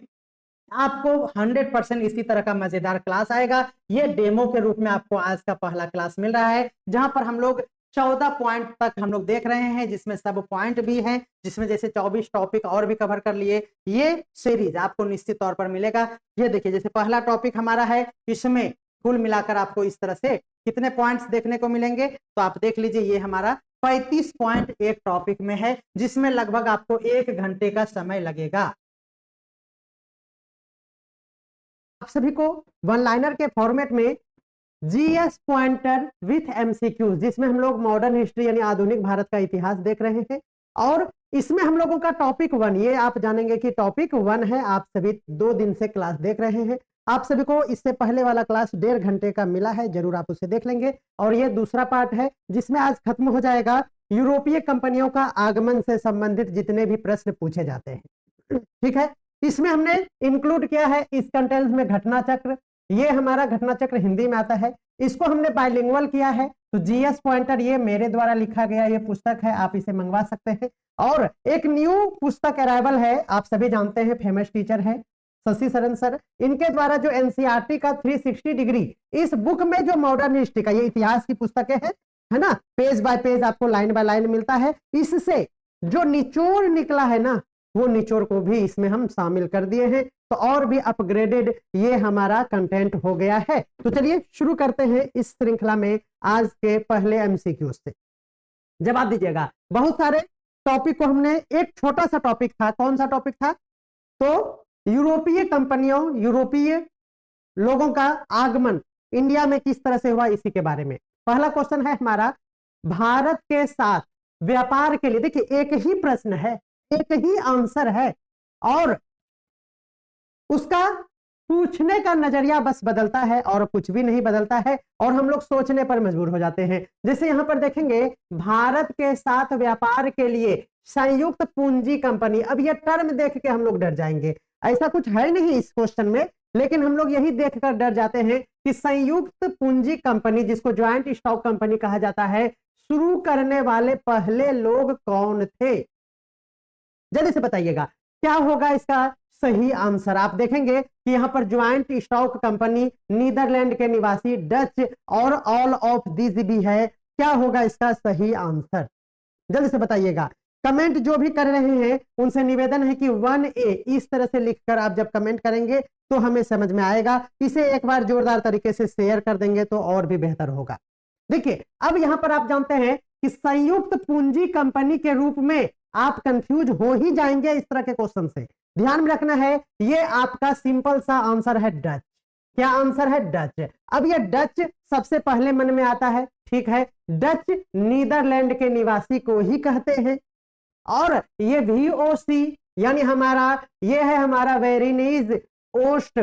आपको 100% इसी तरह का मजेदार क्लास आएगा। ये डेमो के रूप में आपको आज का पहला क्लास मिल रहा है, जहां पर हम लोग 14 पॉइंट तक हम लोग देख रहे हैं, जिसमें सब पॉइंट भी हैं, जिसमें जैसे 24 टॉपिक और भी कवर कर लिए। ये सीरीज आपको निश्चित तौर पर मिलेगा। ये देखिए, जैसे पहला टॉपिक हमारा है, इसमें कुल मिलाकर आपको इस तरह से कितने पॉइंट्स देखने को मिलेंगे, तो आप देख लीजिए, ये हमारा 35 पॉइंट एक टॉपिक में है, जिसमें लगभग आपको 1 घंटे का समय लगेगा। आप सभी को वन लाइनर के फॉर्मेट में जीएस पॉइंटर विथ एमसीक्यू, जिसमें हम लोग मॉडर्न हिस्ट्री यानी आधुनिक भारत का इतिहास देख रहे हैं, और इसमें हम लोगों का टॉपिक 1, ये आप जानेंगे कि टॉपिक 1 है। आप सभी 2 दिन से क्लास देख रहे हैं। आप सभी को इससे पहले वाला क्लास 1.5 घंटे का मिला है, जरूर आप उसे देख लेंगे। और ये दूसरा पार्ट है, जिसमें आज खत्म हो जाएगा यूरोपीय कंपनियों का आगमन से संबंधित जितने भी प्रश्न पूछे जाते हैं। ठीक है, इसमें हमने इंक्लूड किया है इस कंटेंट्स में घटना चक्र। ये हमारा घटना चक्र हिंदी में आता है, इसको हमने बाइलिंगुअल किया है। तो जीएस पॉइंटर ये मेरे द्वारा लिखा गया ये पुस्तक है, आप इसे मंगवा सकते हैं। और एक न्यू पुस्तक अराइवल है, आप सभी जानते हैं, फेमस टीचर है शशि शरण सर, इनके द्वारा जो एनसीईआरटी का 360 डिग्री, इस बुक में जो मॉडर्न हिस्ट्री का, ये इतिहास की पुस्तकें हैं, है ना, पेज बाय पेज आपको लाइन बाय लाइन मिलता है। इससे जो निचोड़ निकला है ना, वो निचोड़ को भी इसमें हम शामिल कर दिए हैं, तो और भी अपग्रेडेड ये हमारा कंटेंट हो गया है। तो चलिए शुरू करते हैं इस श्रृंखला में आज के पहले एमसीक्यू से। जवाब दीजिएगा। बहुत सारे टॉपिक को हमने, एक छोटा सा टॉपिक था, कौन सा टॉपिक था, तो यूरोपीय कंपनियों, यूरोपीय लोगों का आगमन इंडिया में किस तरह से हुआ, इसी के बारे में। पहला क्वेश्चन है हमारा, भारत के साथ व्यापार के लिए, देखिए एक ही प्रश्न है, एक ही आंसर है, और उसका पूछने का नजरिया बस बदलता है और कुछ भी नहीं बदलता है, और हम लोग सोचने पर मजबूर हो जाते हैं। जैसे यहां पर देखेंगे, भारत के साथ व्यापार के लिए संयुक्त पूंजी कंपनी। अब यह टर्म देख के हम लोग डर जाएंगे, ऐसा कुछ है नहीं इस क्वेश्चन में, लेकिन हम लोग यही देखकर डर जाते हैं कि संयुक्त पूंजी कंपनी, जिसको ज्वाइंट स्टॉक कंपनी कहा जाता है, शुरू करने वाले पहले लोग कौन थे? जल्दी से बताइएगा क्या होगा इसका सही आंसर। आप देखेंगे कि यहां पर ज्वाइंट स्टॉक कंपनी नीदरलैंड के निवासी डच और ऑल ऑफ दिस भी है। क्या होगा इसका सही आंसर, जल्दी से बताइएगा। कमेंट जो भी कर रहे हैं उनसे निवेदन है कि 1A इस तरह से लिखकर आप जब कमेंट करेंगे तो हमें समझ में आएगा। इसे एक बार जोरदार तरीके से शेयर कर देंगे तो और भी बेहतर होगा। देखिए, अब यहां पर आप जानते हैं कि संयुक्त पूंजी कंपनी के रूप में आप कंफ्यूज हो ही जाएंगे इस तरह के क्वेश्चन से। ध्यान में रखना है, ये आपका सिंपल सा आंसर है डच। क्या आंसर है? डच। अब ये डच सबसे पहले मन में आता है, ठीक है, डच नीदरलैंड के निवासी को ही कहते हैं। और ये VOC यानी हमारा, ये है हमारा वेरिनीज ओस्ट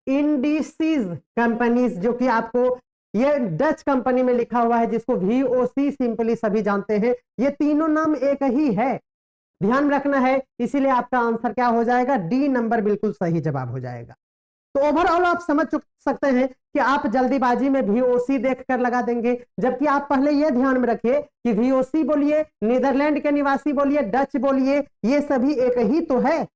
इंडिसीज कंपनीज, जो कि आपको ये डच कंपनी में लिखा हुआ है, जिसको VOC सिंपली सभी जानते हैं। ये तीनों नाम एक ही है, ध्यान रखना है। इसीलिए आपका आंसर क्या हो जाएगा? D नंबर बिल्कुल सही जवाब हो जाएगा। तो ओवरऑल आप समझ सकते हैं कि आप जल्दीबाजी में VOC देखकर लगा देंगे, जबकि आप पहले यह ध्यान में रखिए कि VOC बोलिए, नीदरलैंड के निवासी बोलिए, डच बोलिए, ये सभी एक ही तो है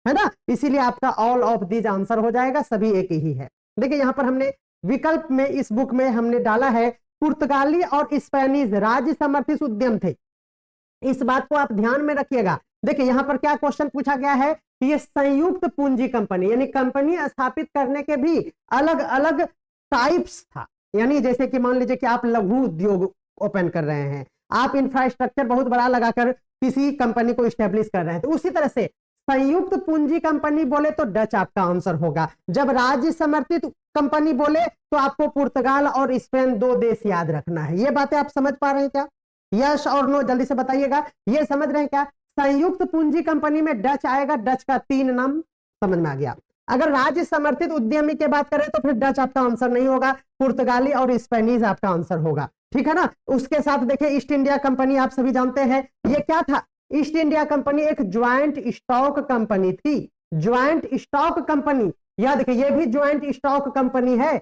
ना। इसीलिए आपका ऑल ऑफ दिस आंसर हो जाएगा, सभी एक ही है। देखिए यहां पर हमने विकल्प में, इस बुक में हमने डाला है पुर्तगाली और स्पेनिश राज्य समर्थित उद्यम थे। इस बात को आप ध्यान में रखिएगा। देखिए यहां पर क्या क्वेश्चन पूछा गया है कि ये संयुक्त पूंजी कंपनी, यानी कंपनी स्थापित करने के भी अलग अलग टाइप्स था। यानी जैसे कि मान लीजिए कि आप लघु उद्योग ओपन कर रहे हैं, आप इंफ्रास्ट्रक्चर बहुत बड़ा लगाकर किसी कंपनी को स्टेब्लिश कर रहे हैं, तो उसी तरह से संयुक्त पूंजी कंपनी बोले तो डच आपका आंसर होगा। जब राज्य समर्थित कंपनी बोले तो आपको पुर्तगाल और स्पेन 2 देश याद रखना है। ये बातें आप समझ पा रहे हैं क्या? यस और नो जल्दी से बताइएगा। ये समझ रहे हैं क्या? संयुक्त पूंजी कंपनी में डच आएगा, डच का 3 नाम समझ में आ गया। अगर राज्य समर्थित उद्यमी की बात करें तो फिर डच आपका आंसर नहीं होगा, पुर्तगाली और स्पेनिश आपका आंसर होगा, ठीक है ना। उसके साथ देखिए ईस्ट इंडिया कंपनी आप सभी जानते हैं, ये क्या था? ईस्ट इंडिया कंपनी एक ज्वाइंट स्टॉक कंपनी थी, ज्वाइंट स्टॉक कंपनी। याद देखिए, ये भी ज्वाइंट स्टॉक कंपनी है।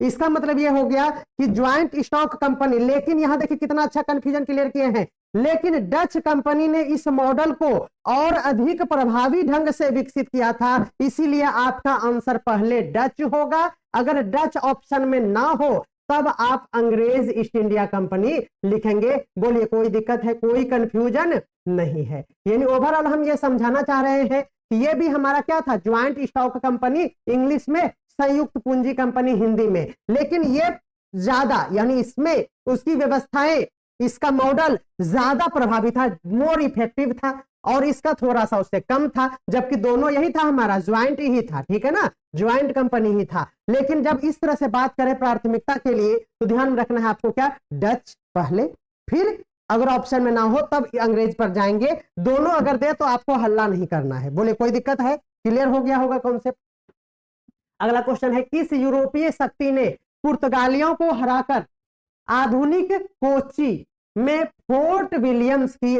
इसका मतलब ये हो गया कि ज्वाइंट स्टॉक कंपनी, लेकिन यहां देखिए कितना अच्छा कंफ्यूजन क्लियर किए हैं, लेकिन डच कंपनी ने इस मॉडल को और अधिक प्रभावी ढंग से विकसित किया था, इसीलिए आपका आंसर पहले डच होगा। अगर डच ऑप्शन में ना हो तब आप अंग्रेज ईस्ट इंडिया कंपनी लिखेंगे। बोलिए कोई दिक्कत है, कोई कंफ्यूजन नहीं है। यानी ओवरऑल हम ये समझाना चाह रहे हैं कि ये भी हमारा क्या था, ज्वाइंट स्टॉक कंपनी इंग्लिश में, संयुक्त पूंजी कंपनी हिंदी में, लेकिन ये ज्यादा यानी इसमें उसकी व्यवस्थाएं, इसका मॉडल ज्यादा प्रभावी था, मोर इफेक्टिव था, और इसका थोड़ा सा उससे कम था, जबकि दोनों यही था हमारा, ज्वाइंट ही था, ठीक है ना, ज्वाइंट कंपनी ही था। लेकिन जब इस तरह से बात करें प्राथमिकता के लिए तो ध्यान रखना है आपको क्या, डच पहले, फिर अगर ऑप्शन में ना हो तब अंग्रेज पर जाएंगे। दोनों अगर दे तो आपको हल्ला नहीं करना है। बोले कोई दिक्कत है, क्लियर हो गया होगा कॉन्सेप्ट। अगला क्वेश्चन है, किस यूरोपीय शक्ति ने पुर्तगालियों को हराकर आधुनिक कोच्चि में फोर्ट विलियम्स की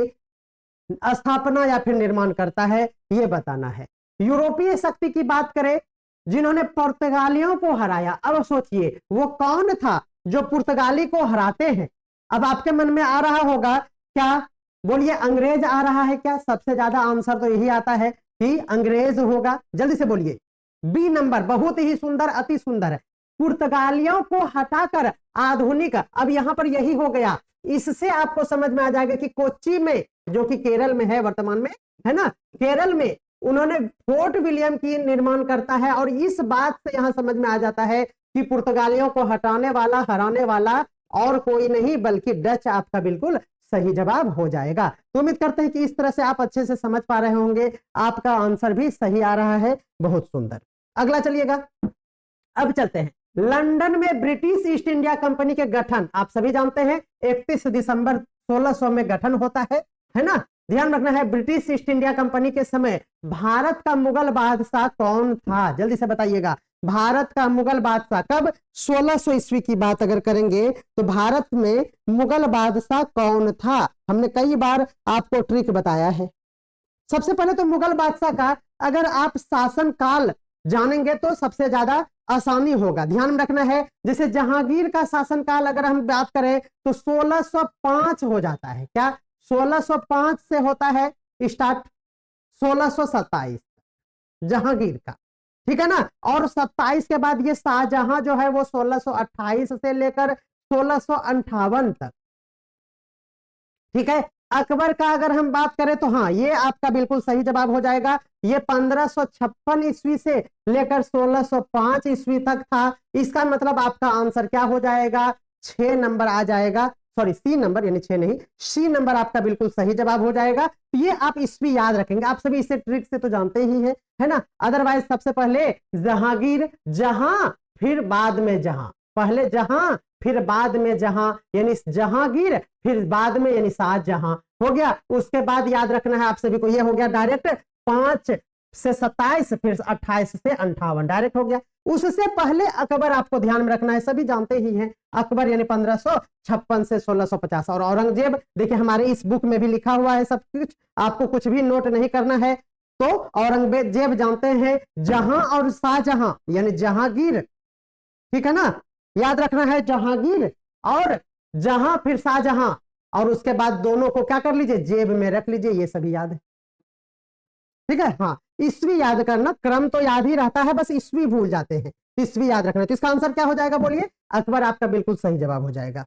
स्थापना या फिर निर्माण करता है, यह बताना है। यूरोपीय शक्ति की बात करें जिन्होंने पुर्तगालियों को हराया, अब सोचिए वो कौन था जो पुर्तगाली को हराते हैं। अब आपके मन में आ रहा होगा क्या, बोलिए अंग्रेज आ रहा है क्या? सबसे ज्यादा आंसर तो यही आता है कि अंग्रेज होगा। जल्दी से बोलिए, बी नंबर बहुत ही सुंदर, अति सुंदर है। पुर्तगालियों को हटाकर आधुनिक, अब यहां पर यही हो गया। इससे आपको समझ में आ जाएगा कि कोच्चि में, जो कि केरल में है वर्तमान में, है ना, केरल में उन्होंने फोर्ट विलियम की निर्माण करता है, और इस बात से यहां समझ में आ जाता है कि पुर्तगालियों को हटाने वाला, हराने वाला और कोई नहीं बल्कि डच आपका बिल्कुल सही जवाब हो जाएगा। तो उम्मीद करते हैं कि इस तरह से आप अच्छे से समझ पा रहे होंगे। आपका आंसर भी सही आ रहा है, बहुत सुंदर। अगला चलिएगा, अब चलते हैं। लंदन में ब्रिटिश ईस्ट इंडिया कंपनी के गठन आप सभी जानते हैं 31 दिसंबर 1600 में गठन होता है ना। ध्यान रखना है, ब्रिटिश ईस्ट इंडिया कंपनी के समय भारत का मुगल बादशाह कौन था? जल्दी से बताइएगा, भारत का मुगल बादशाह कब? 1600 ईस्वी की बात अगर करेंगे तो भारत में मुगल बादशाह कौन था? हमने कई बार आपको ट्रिक बताया है। सबसे पहले तो मुगल बादशाह का अगर आप शासन काल जानेंगे तो सबसे ज्यादा आसानी होगा। ध्यान रखना है, जैसे जहांगीर का शासनकाल अगर हम बात करें तो 1605 हो जाता है। क्या 1605 से होता है स्टार्ट 1627 जहांगीर का, ठीक है ना। और 27 के बाद ये शाहजहां जो है वो 1628 से लेकर 1658 तक, ठीक है। अकबर का अगर हम बात करें तो हाँ, ये आपका बिल्कुल सही जवाब हो जाएगा। ये 1556 ईस्वी से लेकर 1605 ईस्वी तक था। इसका मतलब आपका आंसर क्या हो जाएगा? 6 नंबर आ जाएगा, सॉरी सी नंबर, यानी 6 नहीं, सी नंबर आपका बिल्कुल सही जवाब हो जाएगा। तो ये आप ईस्वी याद रखेंगे, आप सभी इसे ट्रिक से तो जानते ही हैं, है ना। अदरवाइज सबसे पहले जहांगीर, जहां फिर बाद में जहां, पहले जहां फिर बाद में जहां, यानी जहांगीर फिर बाद में यानी शाहजहां हो गया। उसके बाद याद रखना है आप सभी को, यह हो गया डायरेक्ट 5 से 27, फिर 28 से 58 डायरेक्ट हो गया। उससे पहले अकबर आपको ध्यान में रखना है, सभी जानते ही हैं, अकबर यानी 1556 से 1650। और औरंगजेब देखिए हमारे इस बुक में भी लिखा हुआ है सब कुछ, आपको कुछ भी नोट नहीं करना है। तो औरंगजेब जानते हैं, जहां और शाहजहां यानी जहांगीर, ठीक है ना, याद रखना है जहांगीर और जहां फिर शाहजहां, और उसके बाद दोनों को क्या कर लीजिए, जेब में रख लीजिए, ये सभी याद है, ठीक है। हाँ, ईस्वी याद करना, क्रम तो याद ही रहता है, बस ईस्वी भूल जाते हैं, ईस्वी याद रखना। तो इसका आंसर क्या हो जाएगा बोलिए? अकबर आपका बिल्कुल सही जवाब हो जाएगा।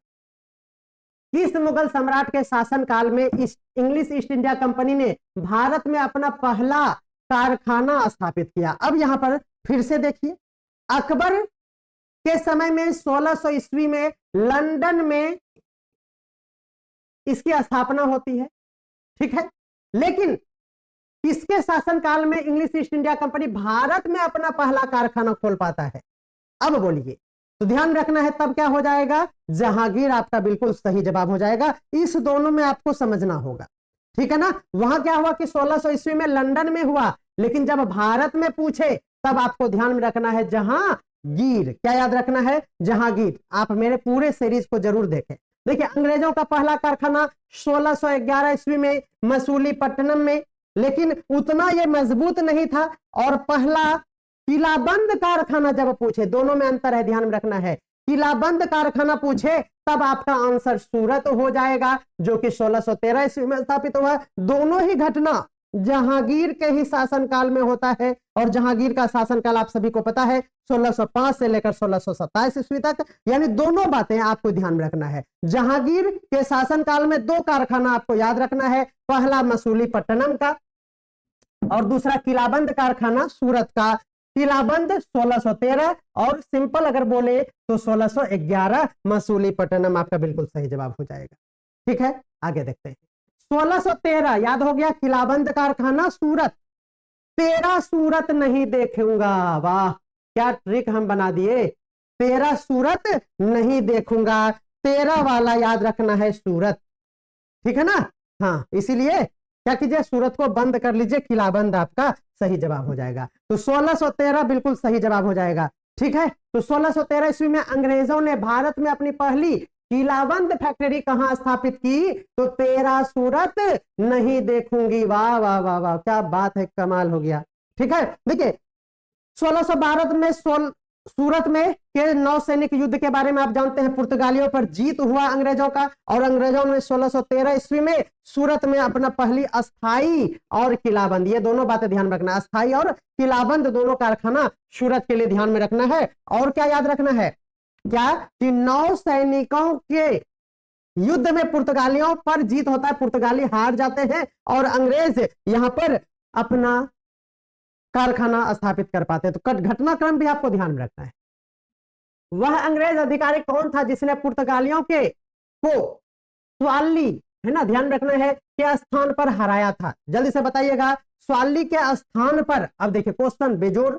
किस मुगल सम्राट के शासनकाल में इंग्लिश ईस्ट इंडिया कंपनी ने भारत में अपना पहला कारखाना स्थापित किया? अब यहां पर फिर से देखिए, अकबर के समय में 1600 ईस्वी में लंदन में इसकी स्थापना होती है, ठीक है। लेकिन किसके शासनकाल में English east India company Bharat में अपना पहला कारखाना खोल पाता है? अब बोलिए। तो ध्यान रखना है, तब क्या हो जाएगा? जहांगीर आपका बिल्कुल सही जवाब हो जाएगा। इस दोनों में आपको समझना होगा, ठीक है ना। वहां क्या हुआ कि 1600 ईस्वी में लंदन में हुआ, लेकिन जब भारत में पूछे तब आपको ध्यान में रखना है जहांगीर। क्या याद रखना है? जहांगीर। आप मेरे पूरे सीरीज को जरूर देखें। देखिए, अंग्रेजों का पहला कारखाना 1611 ईस्वी में मसूलीपट्टनम में, लेकिन उतना ये मजबूत नहीं था। और पहला किलाबंद कारखाना जब पूछे, दोनों में अंतर है, ध्यान में रखना है। किलाबंद कारखाना पूछे तब आपका आंसर सूरत हो जाएगा, जो कि 1613 ईस्वी में स्थापित हुआ। दोनों ही घटना जहांगीर के ही शासनकाल में होता है, और जहांगीर का शासनकाल आप सभी को पता है 1605 से लेकर 1627 ईस्वी तक। यानी दोनों बातें आपको ध्यान में रखना है। जहांगीर के शासनकाल में दो कारखाना आपको याद रखना है, पहला मसूलीपट्टनम का और दूसरा किलाबंद कारखाना सूरत का। किलाबंद 1613 और सिंपल अगर बोले तो 1611। मसूलीपट्टनम आपका बिल्कुल सही जवाब हो जाएगा। ठीक है, आगे देखते हैं। 1613 याद हो गया, किलाबंद कारखाना सूरत। 13 सूरत नहीं देखूंगा, वाह क्या ट्रिक हम बना दिए। 13 सूरत नहीं देखूंगा, 13 वाला याद रखना है सूरत। ठीक है ना, हाँ, इसीलिए क्या कीजिए, सूरत को बंद कर लीजिए, किलाबंद आपका सही जवाब हो जाएगा। तो 1613 बिल्कुल सही जवाब हो जाएगा। ठीक है, तो 1613 ईस्वी में अंग्रेजों ने भारत में अपनी पहली किलाबंद फैक्ट्री कहां स्थापित की? तो 13 सूरत नहीं देखूंगी। वाह वाह वाह वाह, क्या बात है, कमाल हो गया। ठीक है, देखिए 1612 में सूरत में के नौसैनिक युद्ध के बारे में आप जानते हैं। पुर्तगालियों पर जीत हुआ अंग्रेजों का, और अंग्रेजों ने 1613 ईस्वी में सूरत में अपना पहली अस्थाई और किलाबंद, ये दोनों बातें ध्यान में रखना, अस्थाई और किलाबंद दोनों कारखाना सूरत के लिए ध्यान में रखना है। और क्या याद रखना है, क्या कि नौसैनिकों के युद्ध में पुर्तगालियों पर जीत होता है, पुर्तगाली हार जाते हैं और अंग्रेज यहां पर अपना कारखाना स्थापित कर पाते हैं। तो घटनाक्रम भी आपको ध्यान में रखना है। वह अंग्रेज अधिकारी कौन था जिसने पुर्तगालियों के को स्वाली, है ना, ध्यान रखना है, के स्थान पर हराया था? जल्दी से बताइएगा, स्वाली के स्थान पर। अब देखिए क्वेश्चन बेजोड़।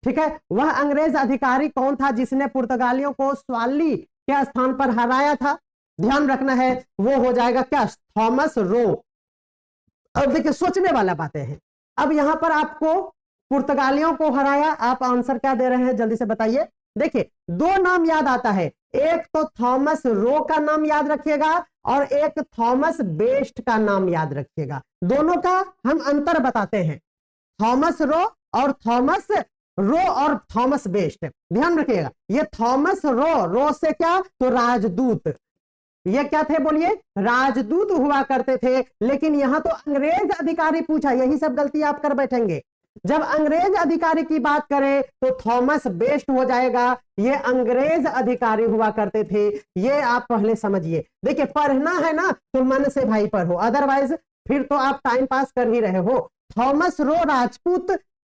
ठीक है, वह अंग्रेज अधिकारी कौन था जिसने पुर्तगालियों को स्वाली के स्थान पर हराया था? ध्यान रखना है, वो हो जाएगा क्या? Thomas Roe. अब देखिए सोचने वाला बातें हैं। अब यहां पर आपको पुर्तगालियों को हराया, आप आंसर क्या दे रहे हैं जल्दी से बताइए। देखिए दो नाम याद आता है, एक तो थॉमस रो का नाम याद रखिएगा और एक थॉमस बेस्ट का नाम याद रखिएगा। दोनों का हम अंतर बताते हैं, थॉमस रो और थॉमस रो और थॉमस बेस्ट। ध्यान रखिएगा, ये थॉमस रो से क्या, तो राजदूत, ये क्या थे बोलिए, राजदूत हुआ करते थे। लेकिन यहां तो अंग्रेज अधिकारी पूछा, यही सब गलती आप कर बैठेंगे। जब अंग्रेज अधिकारी की बात करें तो थॉमस बेस्ट हो जाएगा, ये अंग्रेज अधिकारी हुआ करते थे। ये आप पहले समझिए। देखिए पढ़ना है ना तो मन से भाई पढ़ो, अदरवाइज फिर तो आप टाइम पास कर ही रहे हो। थॉमस रो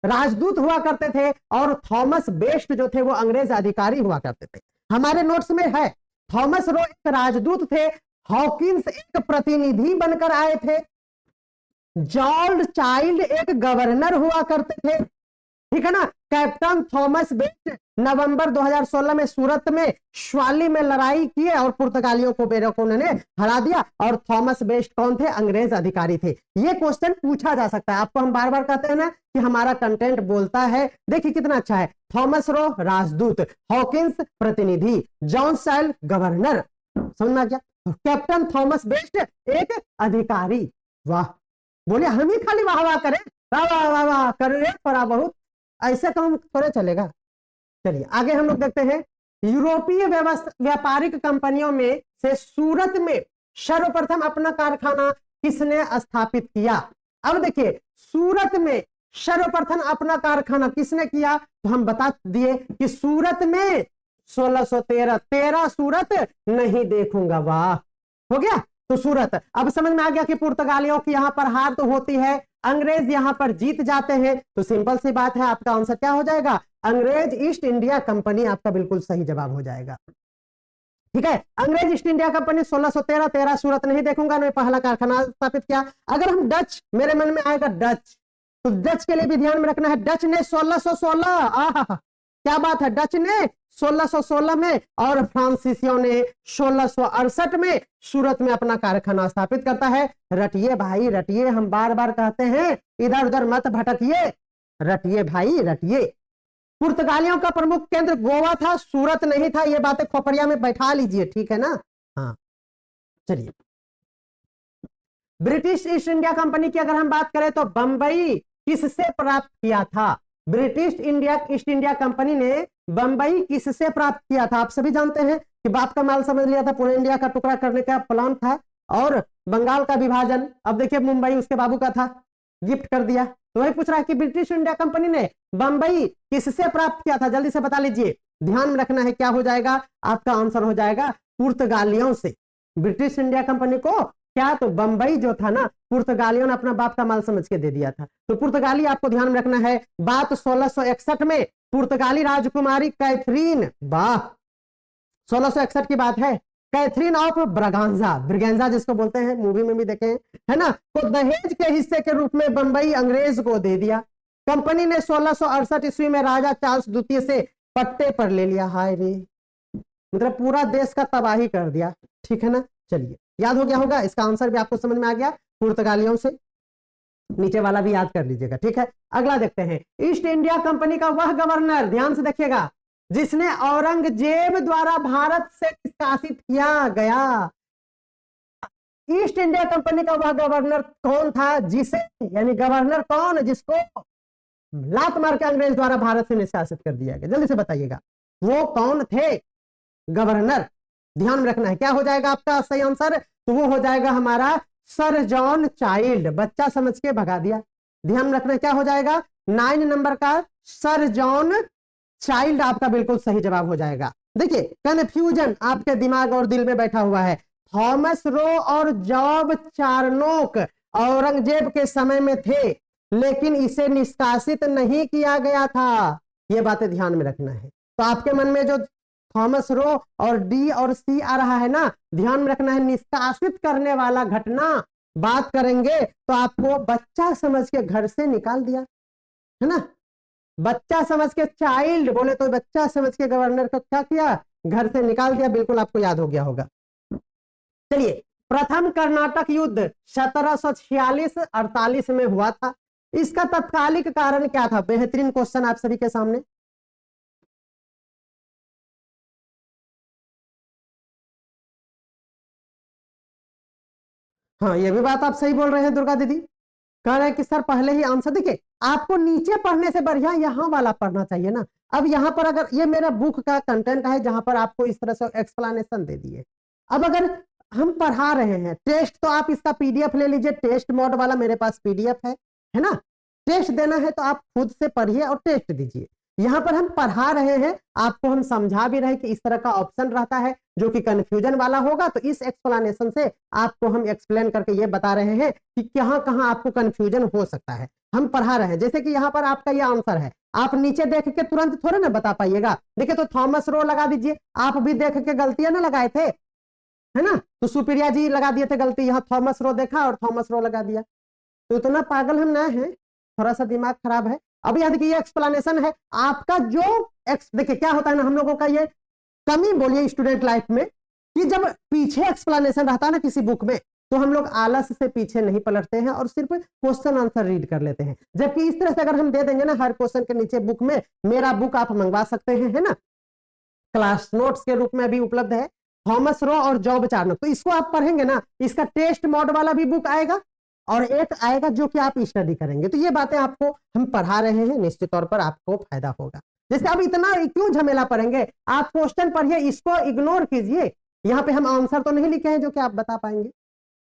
राजदूत हुआ करते थे और थॉमस बेस्ट जो थे वो अंग्रेज अधिकारी हुआ करते थे। हमारे नोट्स में है, थॉमस रो एक राजदूत थे, हॉकिंस एक प्रतिनिधि बनकर आए थे, जॉर्ज चाइल्ड एक गवर्नर हुआ करते थे। ठीक है ना, कैप्टन थॉमस बेस्ट नवंबर 2016 में सूरत में स्वाली में लड़ाई किए और पुर्तगालियों को बेरको उन्होंने हरा दिया। और थॉमस बेस्ट कौन थे? अंग्रेज अधिकारी थे। ये क्वेश्चन पूछा जा सकता है आपको। हम बार बार कहते हैं ना कि हमारा कंटेंट बोलता है। देखिए कितना अच्छा है, थॉमस रो राजदूत, हॉकिंस प्रतिनिधि, जॉन चाइल्ड गवर्नर, समझ में आ गया? कैप्टन थॉमस बेस्ट एक अधिकारी। वाह, बोले हम ही खाली वाह वाह करें, वाह वाह वाह वाह कर रहे थोड़ा बहुत, ऐसे काम थोड़े चलेगा। चलिए आगे हम लोग देखते हैं। यूरोपीय व्यापारिक कंपनियों में से सूरत में सर्वप्रथम अपना कारखाना किसने स्थापित किया? अब देखिए सूरत में सर्वप्रथम अपना कारखाना किसने किया, तो हम बता दिए कि सूरत में 1613। 13 सूरत नहीं देखूंगा, वाह हो गया। तो सूरत, अब समझ में आ गया कि पुर्तगालियों की यहां पर हार तो होती है, अंग्रेज यहां पर जीत जाते हैं। तो सिंपल सी बात है, आपका आंसर क्या हो जाएगा? अंग्रेज ईस्ट इंडिया कंपनी आपका बिल्कुल सही जवाब हो जाएगा। ठीक है, अंग्रेज ईस्ट इंडिया कंपनी 1613। 13 सूरत नहीं देखूंगा, ने पहला कारखाना स्थापित किया। अगर हम डच, मेरे मन में आएगा डच, तो डच के लिए भी ध्यान में रखना है। डच ने 1616, क्या बात है, डच ने 1616 में और फ्रांसीसियों ने 1668 में सूरत में अपना कारखाना स्थापित करता है। रटिए भाई रटिए, हम बार बार कहते हैं, इधर उधर मत भटकिए, रटिए भाई रटिए। पुर्तगालियों का प्रमुख केंद्र गोवा था, सूरत नहीं था। ये बातें खोपड़िया में बैठा लीजिए, ठीक है ना। हाँ चलिए, ब्रिटिश ईस्ट इंडिया कंपनी की अगर हम बात करें तो बंबई किससे प्राप्त किया था? British India east India company ने बंबई किससे प्राप्त किया था? आप सभी जानते हैं कि बाप का माल समझ लिया था, पूरे इंडिया का टुकड़ा करने का प्लान था और बंगाल का विभाजन, अब देखिए मुंबई उसके बाबू का था, गिफ्ट कर दिया। तो वही पूछ रहा है कि ब्रिटिश इंडिया कंपनी ने बंबई किससे प्राप्त किया था? जल्दी से बता लीजिए, ध्यान में रखना है। क्या हो जाएगा आपका आंसर? हो जाएगा पुर्तगालियों से। ब्रिटिश इंडिया कंपनी को क्या, तो बंबई जो था ना, पुर्तगालियों ने अपना बाप का माल समझ के दे दिया था। तो पुर्तगाली आपको ध्यान में रखना है। बात 1661 में पुर्तगाली राजकुमारी कैथरीन, वाह 1661 की बात है, कैथरीन ऑफ ब्रागांजा, ब्रिगेंजा जिसको बोलते हैं, मूवी में भी देखे है ना, तो दहेज के हिस्से के रूप में बंबई अंग्रेज को दे दिया। कंपनी ने 1668 ईस्वी में राजा चार्ल्स द्वितीय से पट्टे पर ले लिया। हाय रे, मतलब पूरा देश का तबाही कर दिया। ठीक है ना, चलिए याद हो गया होगा, इसका आंसर भी आपको समझ में आ गया, पुर्तगालियों से। नीचे वाला भी याद कर लीजिएगा। ठीक है, अगला देखते हैं। ईस्ट इंडिया कंपनी का वह गवर्नर, ध्यान से देखिएगा, जिसने औरंगजेब द्वारा भारत से निष्कासित किया गया। ईस्ट इंडिया कंपनी का वह गवर्नर कौन था जिसे, यानी गवर्नर कौन जिसको लात मार के अंग्रेज द्वारा भारत से निष्कासित कर दिया गया? जल्दी से बताइएगा, वो कौन थे गवर्नर? ध्यान में रखना है। क्या हो जाएगा आपका सही आंसर? तो वो हो जाएगा हमारा सर जॉन चाइल्ड, बच्चा समझ के भगा दिया। ध्यान में रखना, क्या हो जाएगा 9 नंबर का सर जॉन चाइल्ड आपका बिल्कुल सही जवाब हो जाएगा। देखिए कन्फ्यूजन आपके दिमाग और दिल में बैठा हुआ है। थॉमस रो और जॉब चार्नोक औरंगजेब के समय में थे, लेकिन इसे निष्कासित नहीं किया गया था। ये बातें ध्यान में रखना है। तो आपके मन में जो थॉमस रो और डी और सी आ रहा है ना, ध्यान में रखना है, निष्कासित करने वाला घटना बात करेंगे तो आपको बच्चा समझ के घर से निकाल दिया है ना, बच्चा समझ के, चाइल्ड बोले तो बच्चा समझ के गवर्नर को क्या किया, घर से निकाल दिया। बिल्कुल आपको याद हो गया होगा। चलिए, प्रथम कर्नाटक युद्ध 1746-48 में हुआ था। इसका तत्कालिक कारण क्या था? बेहतरीन क्वेश्चन आप सभी के सामने। हाँ, ये भी बात आप सही बोल रहे हैं दुर्गा दीदी, कह रहे हैं कि सर पहले ही आंसर। देखिए आपको नीचे पढ़ने से बढ़िया यहाँ वाला पढ़ना चाहिए ना। अब यहाँ पर अगर ये मेरा बुक का कंटेंट है जहां पर आपको इस तरह से एक्सप्लेनेशन दे दिए, अब अगर हम पढ़ा रहे हैं टेस्ट, तो आप इसका पीडीएफ ले लीजिए, टेस्ट मोड वाला मेरे पास पीडीएफ है ना। टेस्ट देना है तो आप खुद से पढ़िए और टेस्ट दीजिए। यहाँ पर हम पढ़ा रहे हैं, आपको हम समझा भी रहे कि इस तरह का ऑप्शन रहता है जो कि कंफ्यूजन वाला होगा, तो इस एक्सप्लेनेशन से आपको हम एक्सप्लेन करके ये बता रहे हैं कि कहां कहां आपको कंफ्यूजन हो सकता है। हम पढ़ा रहे हैं, जैसे कि यहाँ पर आपका ये आंसर है, आप नीचे देख के तुरंत थोड़े ना बता पाइएगा। देखिए तो थॉमस रो लगा दीजिए, आप भी देख के गलतियां ना लगाए थे, है ना, तो सुप्रिया जी लगा दिए थे गलती, यहाँ थॉमस रो देखा और थॉमस रो लगा दिया। तो इतना पागल हम ना है, थोड़ा सा दिमाग खराब है। अब याद देखिए, ये एक्सप्लेनेशन है आपका जो देखिए क्या होता है ना, हम लोगों का ये कमी बोलिए स्टूडेंट लाइफ में, कि जब पीछे एक्सप्लेनेशन रहता है ना किसी बुक में, तो हम लोग आलस से पीछे नहीं पलटते हैं और सिर्फ क्वेश्चन आंसर रीड कर लेते हैं। जबकि इस तरह से अगर हम दे देंगे ना हर क्वेश्चन के नीचे बुक में, मेरा बुक आप मंगवा सकते हैं, है ना, क्लास नोट्स के रूप में भी उपलब्ध है, थॉमस रो और जॉब चार्नोक। तो इसको आप पढ़ेंगे ना, इसका टेस्ट मोड वाला भी बुक आएगा और एक आएगा जो कि आप स्टडी करेंगे। तो ये बातें आपको हम पढ़ा रहे हैं, निश्चित तौर पर आपको फायदा होगा। जैसे अब इतना क्यों झमेला पढ़ेंगे, आप क्वेश्चन पढ़िए, इसको इग्नोर कीजिए। यहाँ पे हम आंसर तो नहीं लिखे हैं जो कि आप बता पाएंगे,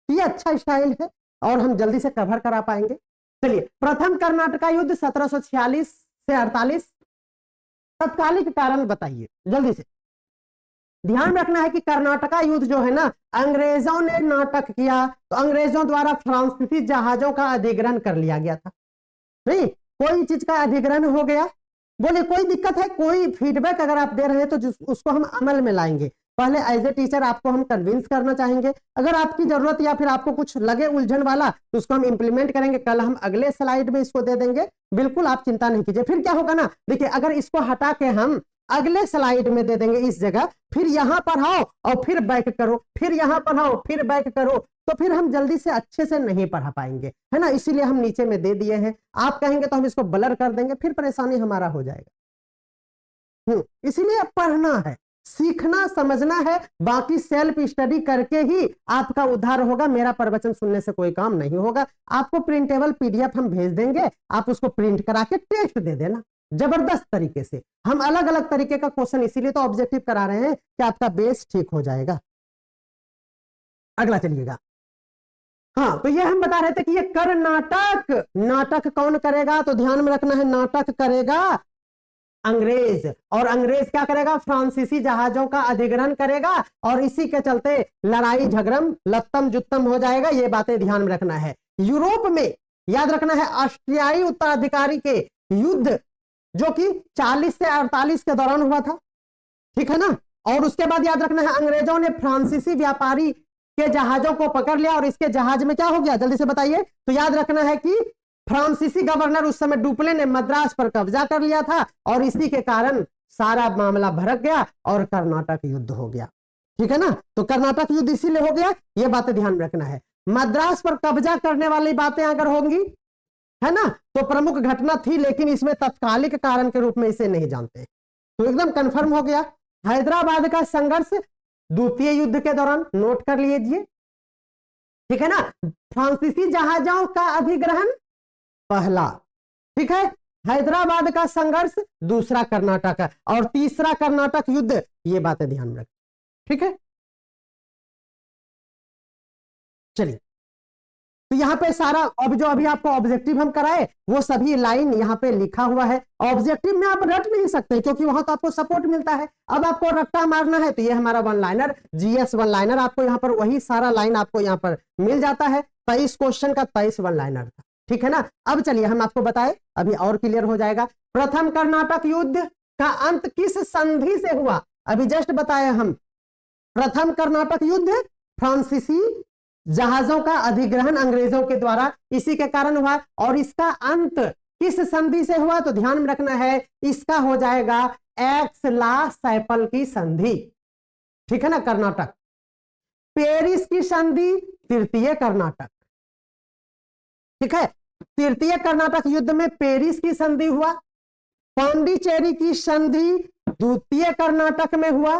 ये अच्छा स्टाइल है और हम जल्दी से कवर करा पाएंगे। चलिए, प्रथम कर्नाटका युद्ध 1746 से 48, तत्कालिक कारण बताइए जल्दी से। ध्यान रखना है कि कर्नाटका युद्ध जो है ना, अंग्रेजों ने नाटक किया, तो अंग्रेजों द्वारा फ्रांसीसी जहाजों का अधिग्रहण कर लिया गया था। नहीं, कोई चीज का अधिग्रहण हो गया, बोले कोई दिक्कत है, कोई फीडबैक अगर आप दे रहे हैं तो उसको हम अमल में लाएंगे। पहले एज ए टीचर आपको हम कन्विंस करना चाहेंगे, अगर आपकी जरूरत या फिर आपको कुछ लगे उलझन वाला तो उसको हम इंप्लीमेंट करेंगे। कल हम अगले स्लाइड में इसको दे देंगे, बिल्कुल आप चिंता नहीं कीजिए। फिर क्या होगा ना, देखिए अगर इसको हटा के हम अगले स्लाइड में दे देंगे इस जगह, फिर यहां पढ़ाओ और फिर बैक करो, फिर यहां पढ़ाओ फिर बैक करो, तो फिर हम जल्दी से अच्छे से नहीं पढ़ा पाएंगे, है ना। इसीलिए हम नीचे में दे दिए हैं, आप कहेंगे तो हम इसको ब्लर कर देंगे, फिर परेशानी हमारा हो जाएगा। इसीलिए पढ़ना है, सीखना समझना है, बाकी सेल्फ स्टडी करके ही आपका उद्धार होगा। मेरा प्रवचन सुनने से कोई काम नहीं होगा। आपको प्रिंटेबल पीडीएफ हम भेज देंगे, आप उसको प्रिंट करा के टेस्ट दे देना, जबरदस्त तरीके से। हम अलग अलग तरीके का क्वेश्चन इसीलिए तो ऑब्जेक्टिव करा रहे हैं कि आपका बेस ठीक हो जाएगा। अगला चलिएगा। हाँ, तो ये हम बता रहे थे कि ये कर्नाटक, नाटक कौन करेगा, तो ध्यान में रखना है नाटक करेगा अंग्रेज, और अंग्रेज क्या करेगा, फ्रांसीसी जहाजों का अधिग्रहण करेगा, और इसी के चलते लड़ाई झगड़म लत्तम जुत्तम हो जाएगा। ये बातें ध्यान में रखना है। यूरोप में याद रखना है ऑस्ट्रियाई उत्तराधिकारी के युद्ध जो कि 40 से 48 के दौरान हुआ था, ठीक है ना। और उसके बाद याद रखना है अंग्रेजों ने फ्रांसीसी व्यापारी के जहाजों को पकड़ लिया, और इसके जहाज में क्या हो गया, जल्दी से बताइए। तो याद रखना है कि फ्रांसीसी गवर्नर उस समय डुप्ले ने मद्रास पर कब्जा कर लिया था, और इसी के कारण सारा मामला भड़क गया और कर्नाटक युद्ध हो गया, ठीक है ना। तो कर्नाटक युद्ध इसीलिए हो गया, ये बातें ध्यान में रखना है। मद्रास पर कब्जा करने वाली बातें अगर होंगी, है ना, तो प्रमुख घटना थी, लेकिन इसमें तत्कालिक कारण के रूप में इसे नहीं जानते। तो एकदम कंफर्म हो गया। हैदराबाद का संघर्ष द्वितीय युद्ध के दौरान, नोट कर लीजिए, ठीक है ना। फ्रांसीसी जहाजों का अधिग्रहण पहला, ठीक है। हैदराबाद का संघर्ष दूसरा कर्नाटक, और तीसरा कर्नाटक युद्ध, ये बातें ध्यान में रखें, ठीक है। चलिए, तो यहाँ पे सारा अब जो अभी आपको ऑब्जेक्टिव हम कराए वो सभी लाइन यहाँ पे लिखा हुआ है। ऑब्जेक्टिव में आप रट नहीं सकते क्योंकि वहां तो आपको सपोर्ट मिलता है। अब आपको रट्टा मारना है तो ये हमारा one liner, GS one liner, आपको यहाँ पर वही सारा लाइन आपको यहाँ पर मिल जाता है। 23 क्वेश्चन का 23 वन लाइनर था, ठीक है ना। अब चलिए हम आपको बताए, अभी और क्लियर हो जाएगा। प्रथम कर्नाटक युद्ध का अंत किस संधि से हुआ, अभी जस्ट बताए हम। प्रथम कर्नाटक युद्ध फ्रांसीसी जहाजों का अधिग्रहण अंग्रेजों के द्वारा, इसी के कारण हुआ, और इसका अंत किस संधि से हुआ, तो ध्यान में रखना है इसका हो जाएगा एक्स ला सैपल की संधि, ठीक है ना। कर्नाटक, पेरिस की संधि तृतीय कर्नाटक, ठीक है। तृतीय कर्नाटक युद्ध में पेरिस की संधि हुआ। पांडिचेरी की संधि द्वितीय कर्नाटक में हुआ,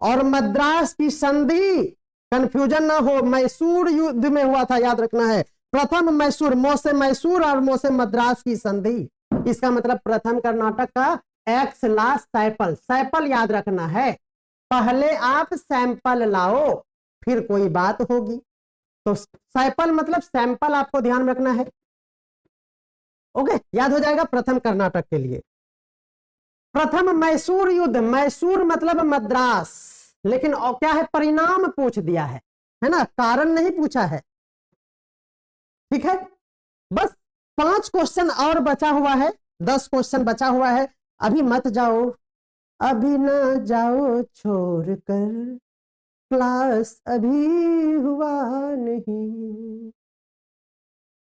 और मद्रास की संधि, कंफ्यूजन ना हो, मैसूर युद्ध में हुआ था, याद रखना है। प्रथम मैसूर, मोसे मैसूर और मोसे मद्रास की संधि, इसका मतलब प्रथम कर्नाटक का एक्स ला सैपल, सैपल याद रखना है, पहले आप सैंपल लाओ फिर कोई बात होगी। तो सैपल मतलब सैंपल, आपको ध्यान रखना है, ओके, याद हो जाएगा प्रथम कर्नाटक के लिए। प्रथम मैसूर युद्ध, मैसूर मतलब मद्रास, लेकिन क्या है, परिणाम पूछ दिया है ना, कारण नहीं पूछा है, ठीक है। बस 5 क्वेश्चन और बचा हुआ है, 10 क्वेश्चन बचा हुआ है। अभी मत जाओ, अभी न जाओ छोड़ कर, क्लास अभी हुआ नहीं,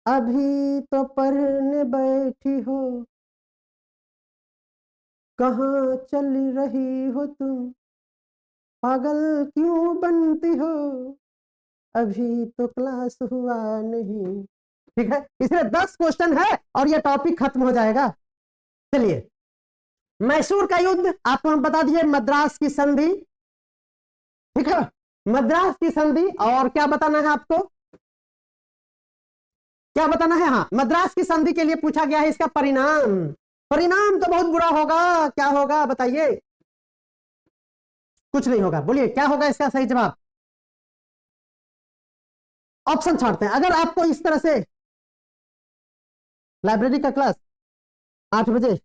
अभी तो पढ़ने बैठी हो, कहाँ चल रही हो तुम, पागल क्यों बनती हो, अभी तो क्लास हुआ नहीं, ठीक है। इसमें 10 क्वेश्चन है और ये टॉपिक खत्म हो जाएगा। चलिए, मैसूर का युद्ध आपको हम बता दिए, मद्रास की संधि, ठीक है, मद्रास की संधि, और क्या बताना है आपको, क्या बताना है, हाँ, मद्रास की संधि के लिए पूछा गया है इसका परिणाम। परिणाम तो बहुत बुरा होगा, क्या होगा बताइए, कुछ नहीं होगा, बोलिए क्या होगा इसका सही जवाब। ऑप्शन छाड़ते हैं। अगर आपको इस तरह से लाइब्रेरी का क्लास 8 बजे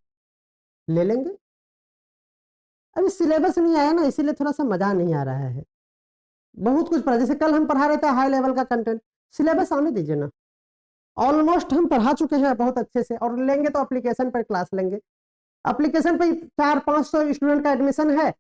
ले लेंगे, अभी सिलेबस नहीं आया ना, इसीलिए थोड़ा सा मजा नहीं आ रहा है, बहुत कुछ पढ़ा, जैसे कल हम पढ़ा रहे थे हाई लेवल का कंटेंट, सिलेबस आने दीजिए ना, ऑलमोस्ट हम पढ़ा चुके हैं बहुत अच्छे से, और लेंगे तो एप्लीकेशन पर क्लास लेंगे। एप्लीकेशन पे 400-500 स्टूडेंट का एडमिशन है,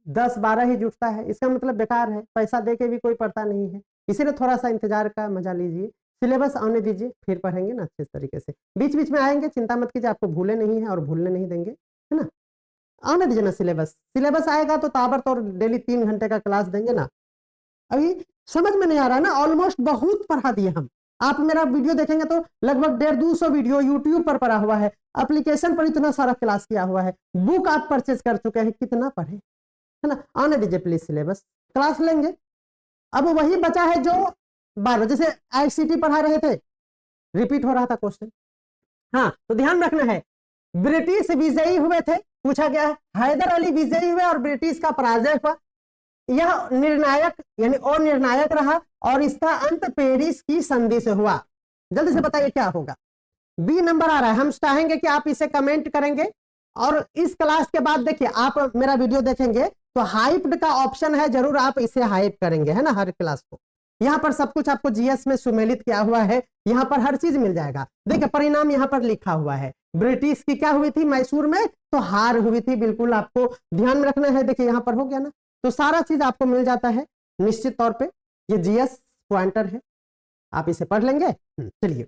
10-12 ही जुटता है, इसका मतलब बेकार है, पैसा दे के भी कोई पढ़ता नहीं है, इसीलिए थोड़ा सा इंतजार का मजा लीजिए, सिलेबस आने दीजिए, फिर पढ़ेंगे ना अच्छे तरीके से, बीच बीच में आएंगे, चिंता मत कीजिए, आपको भूले नहीं है और भूलने नहीं देंगे, है ना। आने दीजिए ना सिलेबस, सिलेबस आएगा तो ताबड़तोड़ डेली 3 घंटे का क्लास देंगे ना। अभी समझ में नहीं आ रहा है ना, ऑलमोस्ट बहुत पढ़ा दिए हम, आप मेरा वीडियो देखेंगे तो लगभग 150-200 वीडियो यूट्यूब पर पढ़ा हुआ है, एप्लीकेशन पर इतना सारा क्लास किया हुआ है, बुक आप परचेज कर चुके हैं, कितना पढ़े, है ना। आने दीजिए प्लीज सिलेबस, क्लास लेंगे। अब वही बचा है जो 12, जैसे आईसीटी पढ़ा रहे थे, रिपीट हो रहा था क्वेश्चन, हाँ, तो ध्यान रखना है ब्रिटिश विजयी हुए थे, पूछा गया है। हैदर अली विजयी हुए और ब्रिटिश का पराजय हुआ। यह निर्णायक यानी अनिर्णायक रहा और इसका अंत पेरिस की संधि से हुआ। जल्दी से बताइए क्या होगा। बी नंबर आ रहा है। हम चाहेंगे कि आप इसे कमेंट करेंगे और इस क्लास के बाद देखिए आप मेरा वीडियो देखेंगे तो हाइप्ड का ऑप्शन है, जरूर आप इसे हाइप करेंगे, है ना, हर क्लास को। यहाँ पर सब कुछ आपको जीएस में सुमेलित किया हुआ है, यहाँ पर हर चीज मिल जाएगा। देखिए परिणाम यहाँ पर लिखा हुआ है। ब्रिटिश की क्या हुई थी मैसूर में, तो हार हुई थी, बिल्कुल आपको ध्यान में रखना है। देखिए यहाँ पर हो गया ना, तो सारा चीज आपको मिल जाता है निश्चित तौर पे। ये जीएस पॉइंटर है, आप इसे पढ़ लेंगे। चलिए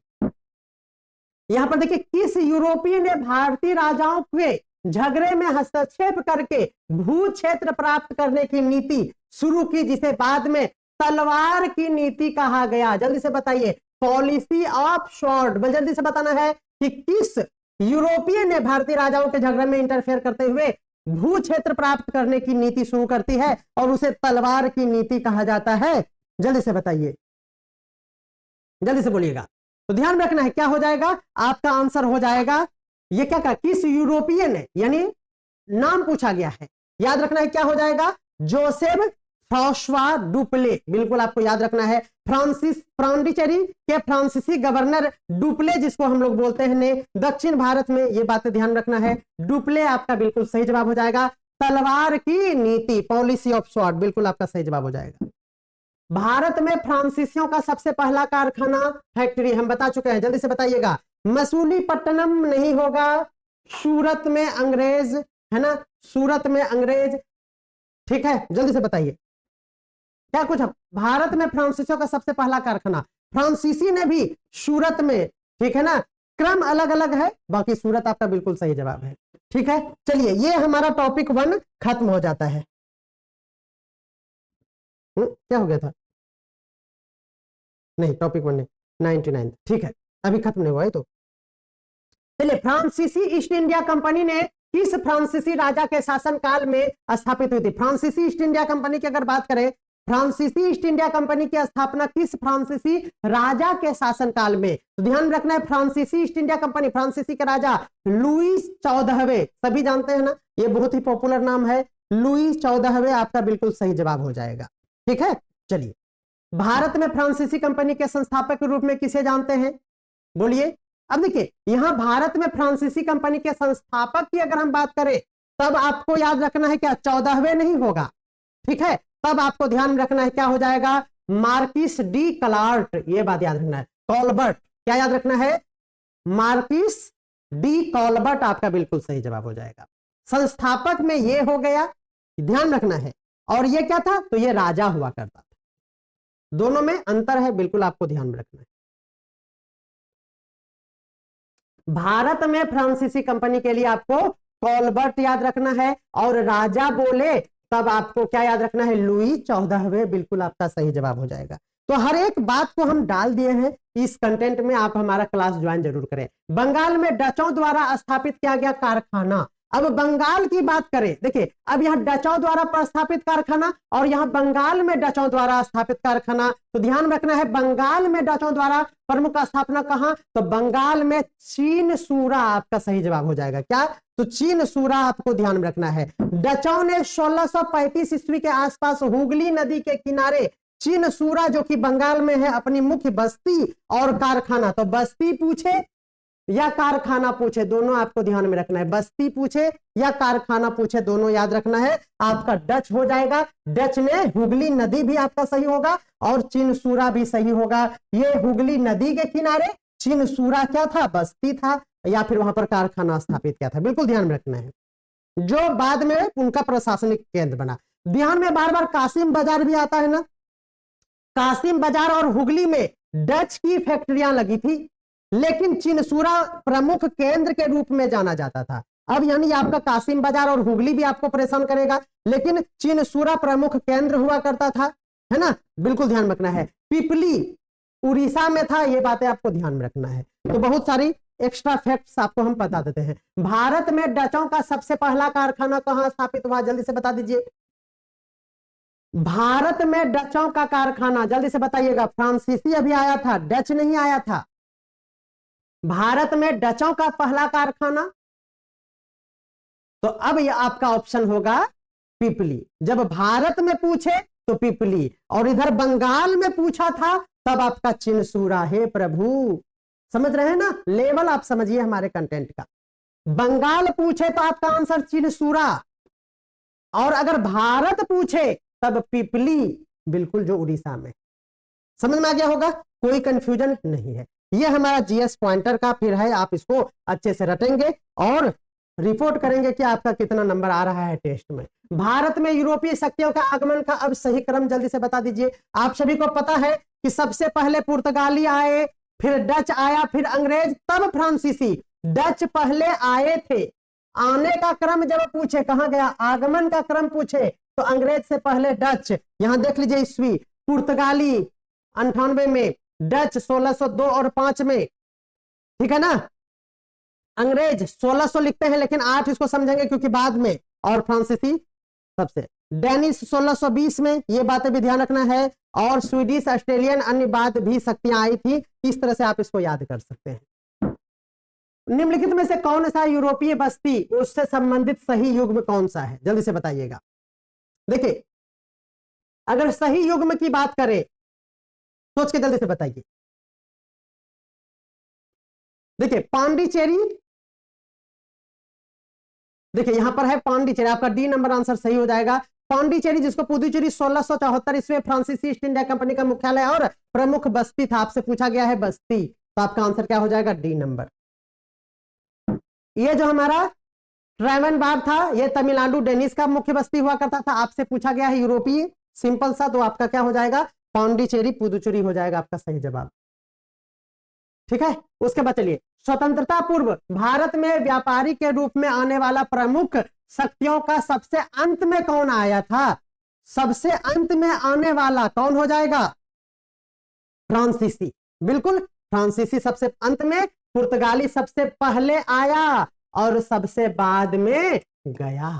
यहां पर देखिए, किस यूरोपीय ने भारतीय राजाओं के झगड़े में हस्तक्षेप करके भू क्षेत्र प्राप्त करने की नीति शुरू की, जिसे बाद में तलवार की नीति कहा गया। जल्दी से बताइए, पॉलिसी ऑफ स्वॉर्ड। जल्दी से बताना है कि किस यूरोपीय ने भारतीय राजाओं के झगड़े में इंटरफेयर करते हुए भू क्षेत्र प्राप्त करने की नीति शुरू करती है और उसे तलवार की नीति कहा जाता है। जल्दी से बताइए, जल्दी से बोलिएगा। तो ध्यान रखना है क्या हो जाएगा, आपका आंसर हो जाएगा ये क्या कहा, किस यूरोपीय ने, यानी नाम पूछा गया है। याद रखना है क्या हो जाएगा, जोसेफ फ्रांसवा डुप्ले। बिल्कुल आपको याद रखना है। फ्रांसिस पांडिचेरी के फ्रांसीसी गवर्नर डुप्ले, जिसको हम लोग बोलते हैं ने दक्षिण भारत में, ये बातें ध्यान रखना है। डुप्ले आपका बिल्कुल सही जवाब हो जाएगा। तलवार की नीति, पॉलिसी ऑफ स्वॉर्ड, बिल्कुल आपका सही जवाब हो जाएगा। भारत में फ्रांसीसियों का सबसे पहला कारखाना, फैक्ट्री हम बता चुके हैं। जल्दी से बताइएगा, मसूलीपट्टनम नहीं होगा, सूरत में अंग्रेज, है ना, सूरत में अंग्रेज। ठीक है, जल्दी से बताइए क्या कुछ। भारत में फ्रांसीसियों का सबसे पहला कारखाना, फ्रांसीसी ने भी सूरत में, ठीक है ना, क्रम अलग अलग है, बाकी सूरत आपका बिल्कुल सही जवाब है। ठीक है, चलिए ये हमारा टॉपिक 1 खत्म हो जाता है। क्या हो गया था, नहीं टॉपिक 1 नहीं, 99। ठीक है, अभी खत्म नहीं हुआ है। तो चलिए, फ्रांसीसी ईस्ट इंडिया कंपनी ने किस फ्रांसीसी राजा के शासनकाल में स्थापित हुई थी। फ्रांसीसी ईस्ट इंडिया कंपनी की अगर बात करें, फ्रांसीसी ईस्ट इंडिया कंपनी की स्थापना किस फ्रांसीसी राजा के शासनकाल में, तो ध्यान रखना है फ्रांसीसी ईस्ट इंडिया कंपनी, फ्रांसीसी के राजा लुईस 14वें, सभी जानते हैं ना, ये बहुत ही पॉपुलर नाम है, लुईस 14वें आपका बिल्कुल सही जवाब हो जाएगा। ठीक है, चलिए भारत में फ्रांसीसी कंपनी के संस्थापक के रूप में किसे जानते हैं, बोलिए। अब देखिए यहां भारत में फ्रांसीसी कंपनी के संस्थापक की अगर हम बात करें, तब आपको याद रखना है क्या, 14वें नहीं होगा। ठीक है, तब आपको ध्यान रखना है क्या हो जाएगा, मार्किस डी कलार्ट, ये बात याद रखना है। कॉलबर्ट, क्या याद रखना है, मार्किस डी कॉलबर्ट आपका बिल्कुल सही जवाब हो जाएगा। संस्थापक में ये हो गया, ध्यान रखना है, और ये क्या था, तो ये राजा हुआ करता था। दोनों में अंतर है, बिल्कुल आपको ध्यान में रखना है। भारत में फ्रांसीसी कंपनी के लिए आपको कॉलबर्ट याद रखना है, और राजा बोले तब आपको क्या याद रखना है, लुई 14वें, बिल्कुल आपका सही जवाब हो जाएगा। तो हर एक बात को हम डाल दिए हैं इस कंटेंट में, आप हमारा क्लास ज्वाइन जरूर करें। बंगाल में डचों द्वारा स्थापित किया गया कारखाना, अब बंगाल की बात करें, देखिए अब यहाँ डचों द्वारा प्रस्थापित कारखाना और यहाँ बंगाल में डचों द्वारा स्थापित कारखाना, तो ध्यान रखना है बंगाल में डचों द्वारा प्रमुख स्थापना कहां, तो बंगाल में चीन सूरा आपका सही जवाब हो जाएगा। क्या, तो चीन सूरा आपको ध्यान में रखना है। डचों ने 1635 ईस्वी के आसपास हुगली नदी के किनारे चीन सूरा जो कि बंगाल में है अपनी मुख्य बस्ती और कारखाना, तो बस्ती पूछे या कारखाना पूछे, दोनों आपको ध्यान में रखना है। बस्ती पूछे या कारखाना पूछे, दोनों याद रखना है। आपका डच हो जाएगा, डच ने हुगली नदी भी आपका सही होगा और चिनसूरा भी सही होगा। ये हुगली नदी के किनारे चिनसूरा क्या था, बस्ती था, या फिर वहां पर कारखाना स्थापित किया था, बिल्कुल ध्यान में रखना है, जो बाद में उनका प्रशासनिक केंद्र बना। ध्यान में बार बार कासिम बाजार भी आता है ना, कासिम बाजार और हुगली में डच की फैक्ट्रियां लगी थी, लेकिन चिनसूरा प्रमुख केंद्र के रूप में जाना जाता था। अब यानी आपका कासिम बाजार और हुगली भी आपको परेशान करेगा, लेकिन चिनसूरा प्रमुख केंद्र हुआ करता था, है ना, बिल्कुल ध्यान रखना है। पिपली उड़ीसा में था, ये बातें आपको ध्यान में रखना है। तो बहुत सारी एक्स्ट्रा फैक्ट्स आपको हम बता देते हैं। भारत में डचों का सबसे पहला कारखाना कहां स्थापित हुआ, जल्दी से बता दीजिए। भारत में डचों का कारखाना, जल्दी से बताइएगा। फ्रांसीसी अभी आया था, डच नहीं आया था। भारत में डचों का पहला कारखाना तो अब ये आपका ऑप्शन होगा पिपली। जब भारत में पूछे तो पिपली, और इधर बंगाल में पूछा था तब आपका चिनसूरा। हे प्रभु, समझ रहे हैं ना, लेवल आप समझिए हमारे कंटेंट का। बंगाल पूछे तो आपका आंसर चिनसूरा, और अगर भारत पूछे तब पिपली, बिल्कुल जो उड़ीसा में। समझ में आ गया होगा, कोई कंफ्यूजन नहीं है। ये हमारा जीएस पॉइंटर का फिर है, आप इसको अच्छे से रटेंगे और रिपोर्ट करेंगे कि आपका कितना नंबर आ रहा है टेस्ट में। भारत में यूरोपीय शक्तियों का आगमन का अब सही क्रम जल्दी से बता दीजिए। आप सभी को पता है कि सबसे पहले पुर्तगाली आए, फिर डच आया, फिर अंग्रेज, तब फ्रांसीसी। डच पहले आए थे, आने का क्रम जब पूछे कहां गया, आगमन का क्रम पूछे तो अंग्रेज से पहले डच। यहां देख लीजिए ईस्वी, पुर्तगाली 98 में, डच 1602 और 5 में, ठीक है ना। अंग्रेज 1600 लिखते हैं लेकिन 8 इसको समझेंगे क्योंकि बाद में, और फ्रांसीसी सबसे। डेनिश 1620 में, ये बातें भी ध्यान रखना है, और स्वीडिश, ऑस्ट्रेलियन, अन्य बात भी शक्तियां आई थी। इस तरह से आप इसको याद कर सकते हैं। निम्नलिखित में से कौन सा यूरोपीय बस्ती, उससे संबंधित सही युग्म कौन सा है, जल्दी से बताइएगा। देखिए अगर सही युग्म की बात करें, सोच के जल्दी से बताइए। देखिए पांडिचेरी, देखिए यहां पर है पांडिचेरी, आपका डी नंबर आंसर सही हो जाएगा। पांडिचेरी जिसको पुदुचेरी 1674 ईस्वी फ्रांसीसी ईस्ट इंडिया कंपनी का मुख्यालय और प्रमुख बस्ती था, आपसे पूछा गया है बस्ती, तो आपका आंसर क्या हो जाएगा, डी नंबर। ये जो हमारा ट्रैवनबार्ग था, ये तमिलनाडु डेनिश का मुख्य बस्ती हुआ करता था, आपसे पूछा गया है यूरोपीय, सिंपल सा, तो आपका क्या हो जाएगा, पांडिचेरी पुदुचेरी हो जाएगा आपका सही जवाब। ठीक है, उसके बाद चलिए, स्वतंत्रता पूर्व भारत में व्यापारी के रूप में आने वाला प्रमुख शक्तियों का सबसे अंत में कौन आया था, सबसे अंत में आने वाला कौन हो जाएगा, फ्रांसीसी। बिल्कुल, फ्रांसीसी सबसे अंत में, पुर्तगाली सबसे पहले आया और सबसे बाद में गया।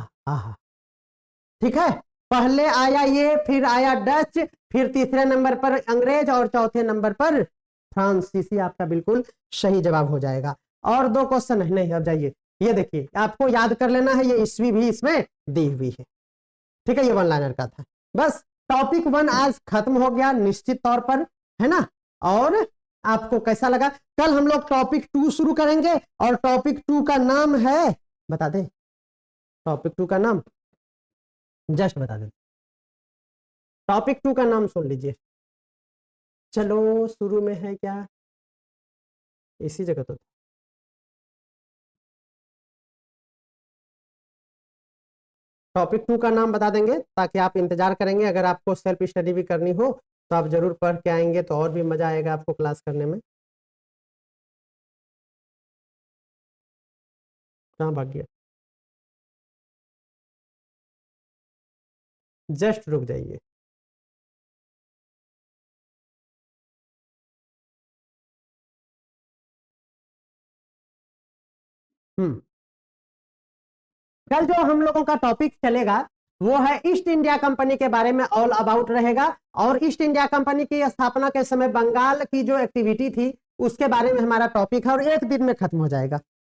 ठीक है, पहले आया ये, फिर आया डच, फिर तीसरे नंबर पर अंग्रेज और चौथे नंबर पर फ्रांसीसी, आपका बिल्कुल सही जवाब हो जाएगा। और 2 क्वेश्चन है, नहीं अब जाइए, ये देखिए आपको याद कर लेना है, ये ईस्वी भी इसमें दी हुई है। ठीक है, ये वन लाइनर का था। बस टॉपिक 1 आज खत्म हो गया निश्चित तौर पर, है ना। और आपको कैसा लगा, कल हम लोग टॉपिक 2 शुरू करेंगे, और टॉपिक 2 का नाम है, बता दें टॉपिक 2 का नाम, जस्ट बता दें टॉपिक 2 का नाम सुन लीजिए। चलो शुरू में है क्या, इसी जगह तो टॉपिक 2 का नाम बता देंगे ताकि आप इंतजार करेंगे। अगर आपको सेल्फ स्टडी भी करनी हो तो आप जरूर पढ़ के आएंगे, तो और भी मजा आएगा आपको क्लास करने में। कहाँ भाग गया, जस्ट रुक जाइए। कल जो हम लोगों का टॉपिक चलेगा वो है ईस्ट इंडिया कंपनी के बारे में, ऑल अबाउट रहेगा। और ईस्ट इंडिया कंपनी की स्थापना के समय बंगाल की जो एक्टिविटी थी उसके बारे में हमारा टॉपिक है, और 1 दिन में खत्म हो जाएगा।